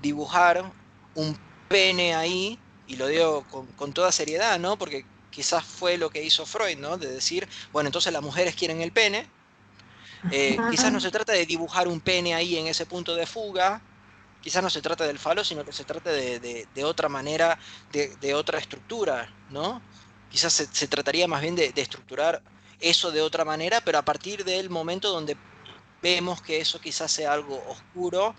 dibujar un pene ahí, y lo digo con toda seriedad, ¿no? Porque quizás fue lo que hizo Freud, ¿no? De decir, bueno, entonces las mujeres quieren el pene. Quizás no Ajá. se trata de dibujar un pene ahí en ese punto de fuga, quizás no se trata del falo, sino que se trata de otra manera, de otra estructura, ¿no? Quizás se trataría más bien de estructurar eso de otra manera, pero a partir del momento donde vemos que eso quizás sea algo oscuro,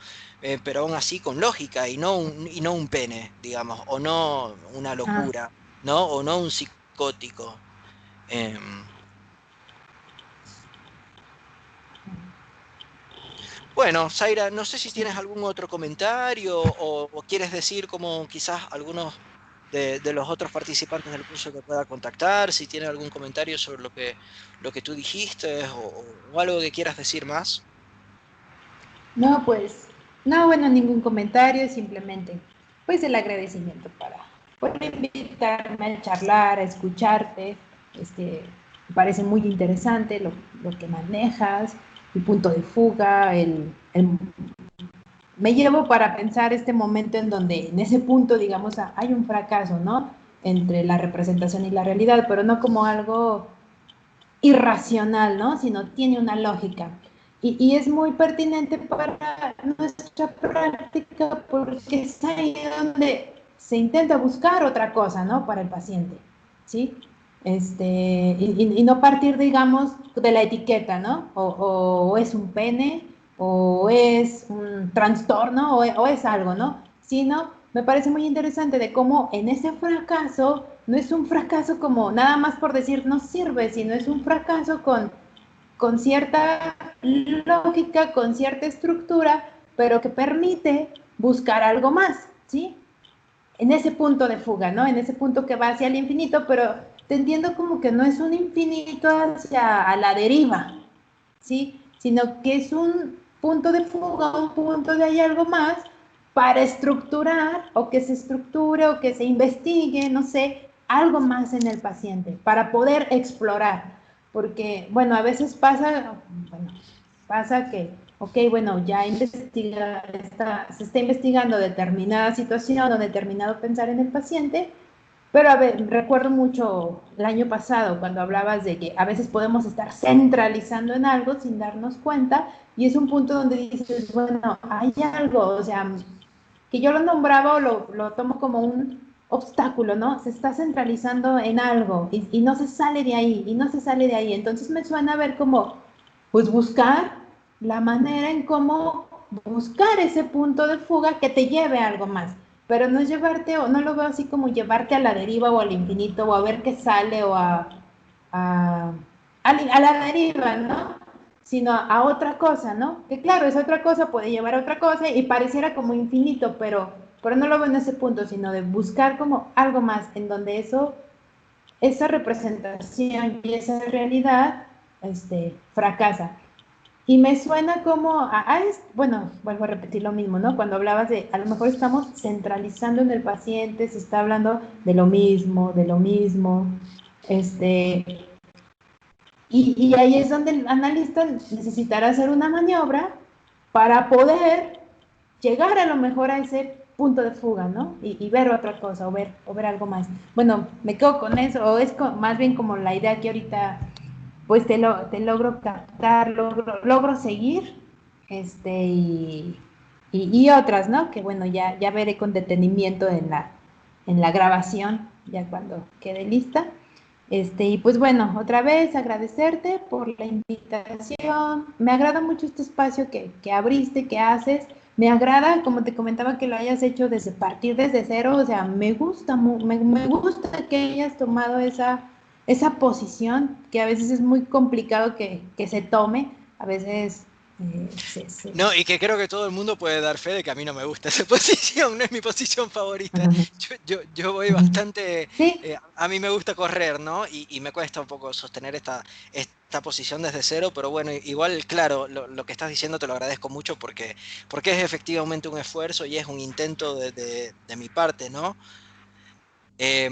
pero aún así con lógica y no un pene, digamos, o no una Ajá. locura, ¿no? O no un psicótico. Em, bueno, Zaira, no sé si Sí. tienes algún otro comentario o quieres decir como quizás algunos de los otros participantes del curso que pueda contactar, si tiene algún comentario sobre lo que tú dijiste o algo que quieras decir más. No, pues, no, bueno, ningún comentario, simplemente, pues el agradecimiento por invitarme a charlar, a escucharte. Me parece muy interesante lo que manejas, el punto de fuga, me llevo para pensar este momento en donde en ese punto, digamos, hay un fracaso, ¿no? Entre la representación y la realidad, pero no como algo irracional, ¿no? Sino tiene una lógica. Y es muy pertinente para nuestra práctica porque es ahí donde se intenta buscar otra cosa, ¿no? Para el paciente, ¿sí? Y no partir, digamos, de la etiqueta, ¿no? O es un pene, o es un trastorno, o es algo, ¿no? Sino, me parece muy interesante de cómo en ese fracaso, no es un fracaso como nada más por decir no sirve, sino es un fracaso con cierta lógica, con cierta estructura, pero que permite buscar algo más, ¿sí? En ese punto de fuga, ¿no? En ese punto que va hacia el infinito, pero te entiendo como que no es un infinito hacia a la deriva, ¿sí? Sino que es un punto de fuga, un punto de hay algo más para estructurar o que se estructure o que se investigue, no sé, algo más en el paciente, para poder explorar. Porque, bueno, a veces pasa que, ok, bueno, ya se está investigando determinada situación o determinado pensar en el paciente, pero a ver, recuerdo mucho el año pasado cuando hablabas de que a veces podemos estar centralizando en algo sin darnos cuenta y es un punto donde dices, bueno, hay algo, o sea, que yo lo nombraba o lo tomo como un obstáculo, ¿no? Se está centralizando en algo y no se sale de ahí, y no se sale de ahí. Entonces me suena a ver como, pues buscar la manera en cómo buscar ese punto de fuga que te lleve a algo más. Pero no es llevarte, o no lo veo así como llevarte a la deriva o al infinito, o a ver qué sale, o a, a la deriva, ¿no? Sino a otra cosa, ¿no? Que claro, esa otra cosa puede llevar a otra cosa y pareciera como infinito, pero no lo veo en ese punto, sino de buscar como algo más en donde esa representación y esa realidad fracasa. Y me suena como, bueno, vuelvo a repetir lo mismo, ¿no? Cuando hablabas de, a lo mejor estamos centralizando en el paciente, se está hablando de lo mismo, este, y ahí es donde el analista necesitará hacer una maniobra para poder llegar a lo mejor a ese punto de fuga, ¿no? Y ver otra cosa o ver algo más. Bueno, me quedo con eso, o es más bien como la idea que ahorita pues te logro captar, logro seguir, y otras, ¿no? Que bueno, ya veré con detenimiento en la grabación, ya cuando quede lista. Y pues bueno, otra vez agradecerte por la invitación. Me agrada mucho este espacio que abriste, que haces. Me agrada, como te comentaba, que lo hayas hecho desde partir desde cero. O sea, me gusta, me gusta que hayas tomado esa posición, que a veces es muy complicado que se tome. A veces No, y que creo que todo el mundo puede dar fe de que a mí no me gusta esa posición, no es mi posición favorita. Yo voy bastante, Sí, a mí me gusta correr, ¿no? Y me cuesta un poco sostener esta posición desde cero, pero bueno, igual, claro, lo que estás diciendo te lo agradezco mucho porque es efectivamente un esfuerzo y es un intento de mi parte, ¿no? Te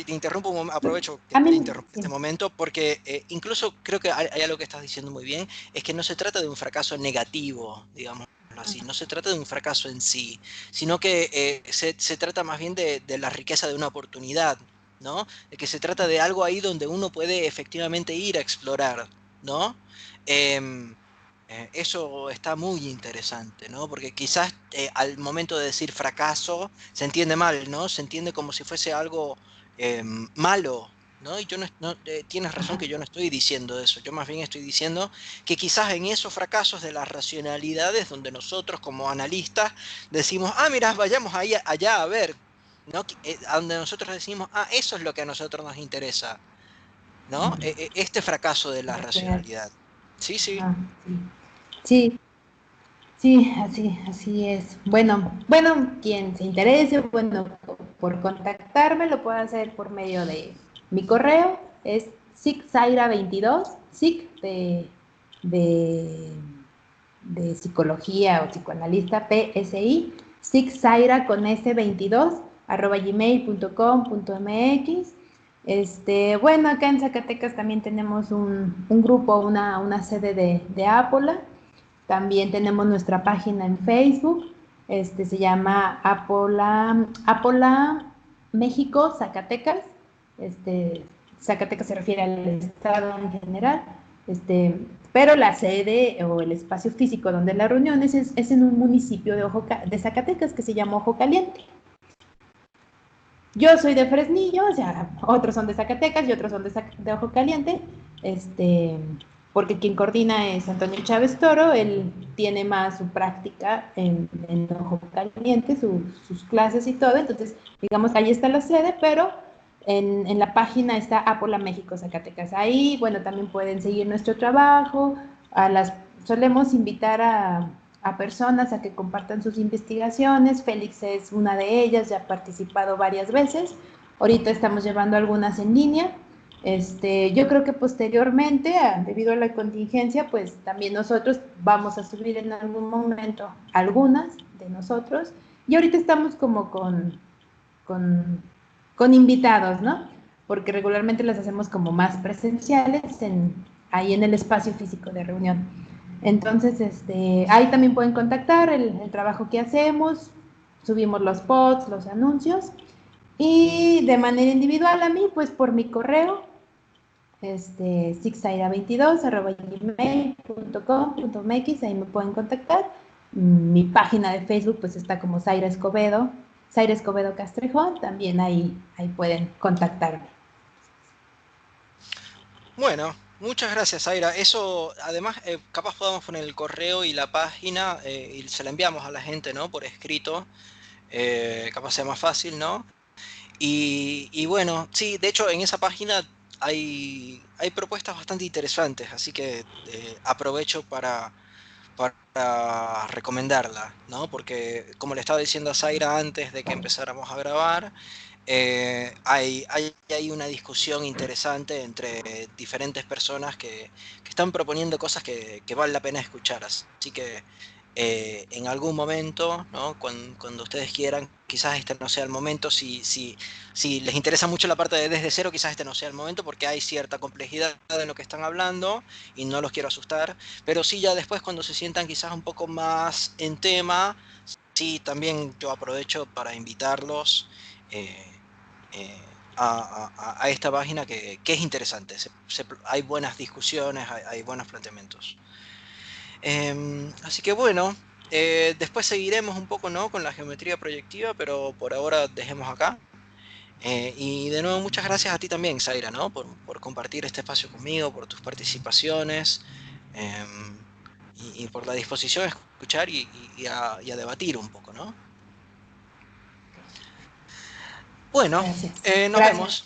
interrumpo, aprovecho que a te mí, interrumpí este sí. momento porque incluso creo que hay algo que estás diciendo muy bien, es que no se trata de un fracaso negativo, digamos así, no se trata de un fracaso en sí, sino que se trata más bien de la riqueza de una oportunidad, ¿no? De que se trata de algo ahí donde uno puede efectivamente ir a explorar, ¿no? Em, eso está muy interesante, ¿no? Porque quizás al momento de decir fracaso se entiende mal, ¿no? Se entiende como si fuese algo malo, ¿no? Y yo tienes razón que yo no estoy diciendo eso, yo más bien estoy diciendo que quizás en esos fracasos de las racionalidades donde nosotros como analistas decimos, ah, mira, vayamos ahí, allá a ver, ¿no? A donde nosotros decimos, ah, eso es lo que a nosotros nos interesa, ¿no? Este fracaso de la racionalidad. Sí, sí. Ajá, sí. Sí, sí, así es. Bueno, quien se interese, bueno, por contactarme lo puede hacer por medio de mi correo, es siczaira22, sic de, de psicología o psicoanalista, PSI, siczaira con s 22 @gmail.com.mx. Bueno, acá en Zacatecas también tenemos un grupo, una sede de Ápola. También tenemos nuestra página en Facebook. Se llama Ápola México Zacatecas. Este, Zacatecas se refiere al estado en general. Este, pero la sede o el espacio físico donde la reunión es en un municipio de Zacatecas que se llama Ojo Caliente. Yo soy de Fresnillo, o sea, otros son de Zacatecas y otros son de Ojo Caliente, este, porque quien coordina es Antonio Chávez Toro, él tiene más su práctica en Ojo Caliente, sus clases y todo, entonces, digamos, ahí está la sede, pero en la página está Apola México Zacatecas. Ahí, bueno, también pueden seguir nuestro trabajo, solemos invitar a personas a que compartan sus investigaciones. Félix es una de ellas, ya ha participado varias veces. Ahorita estamos llevando algunas en línea. Yo creo que posteriormente, debido a la contingencia, pues también nosotros vamos a subir en algún momento algunas de nosotros. Y ahorita estamos como con, con invitados, ¿no? Porque regularmente las hacemos como más presenciales ahí en el espacio físico de reunión. Entonces, ahí también pueden contactar el trabajo que hacemos, subimos los posts, los anuncios, y de manera individual a mí, pues por mi correo, sixaira22@gmail.com.mx, ahí me pueden contactar. Mi página de Facebook pues está como Zaira Escobedo Castrejón, también ahí pueden contactarme. Bueno, muchas gracias, Aira. Eso, además, capaz podamos poner el correo y la página y se la enviamos a la gente, ¿no? Por escrito. Capaz sea más fácil, ¿no? Y bueno, sí, de hecho en esa página hay propuestas bastante interesantes, así que aprovecho para recomendarla, ¿no? Porque como le estaba diciendo a Zaira antes de que empezáramos a grabar, hay una discusión interesante entre diferentes personas que están proponiendo cosas que vale la pena escuchar. Así que en algún momento, ¿no? Cuando ustedes quieran, quizás este no sea el momento. Si les interesa mucho la parte de desde cero, quizás este no sea el momento porque hay cierta complejidad en lo que están hablando y no los quiero asustar. Pero sí, ya después cuando se sientan quizás un poco más en tema, sí, también yo aprovecho para invitarlos eh, eh, a esta página que es interesante. Hay buenas discusiones, hay buenos planteamientos. Así que bueno, después seguiremos un poco, ¿no? Con la geometría proyectiva, pero por ahora dejemos acá. Y de nuevo, muchas gracias a ti también, Zaira, ¿no? Por compartir este espacio conmigo, por tus participaciones y por la disposición a escuchar y a debatir un poco, ¿no? Bueno, Gracias. nos Gracias. vemos.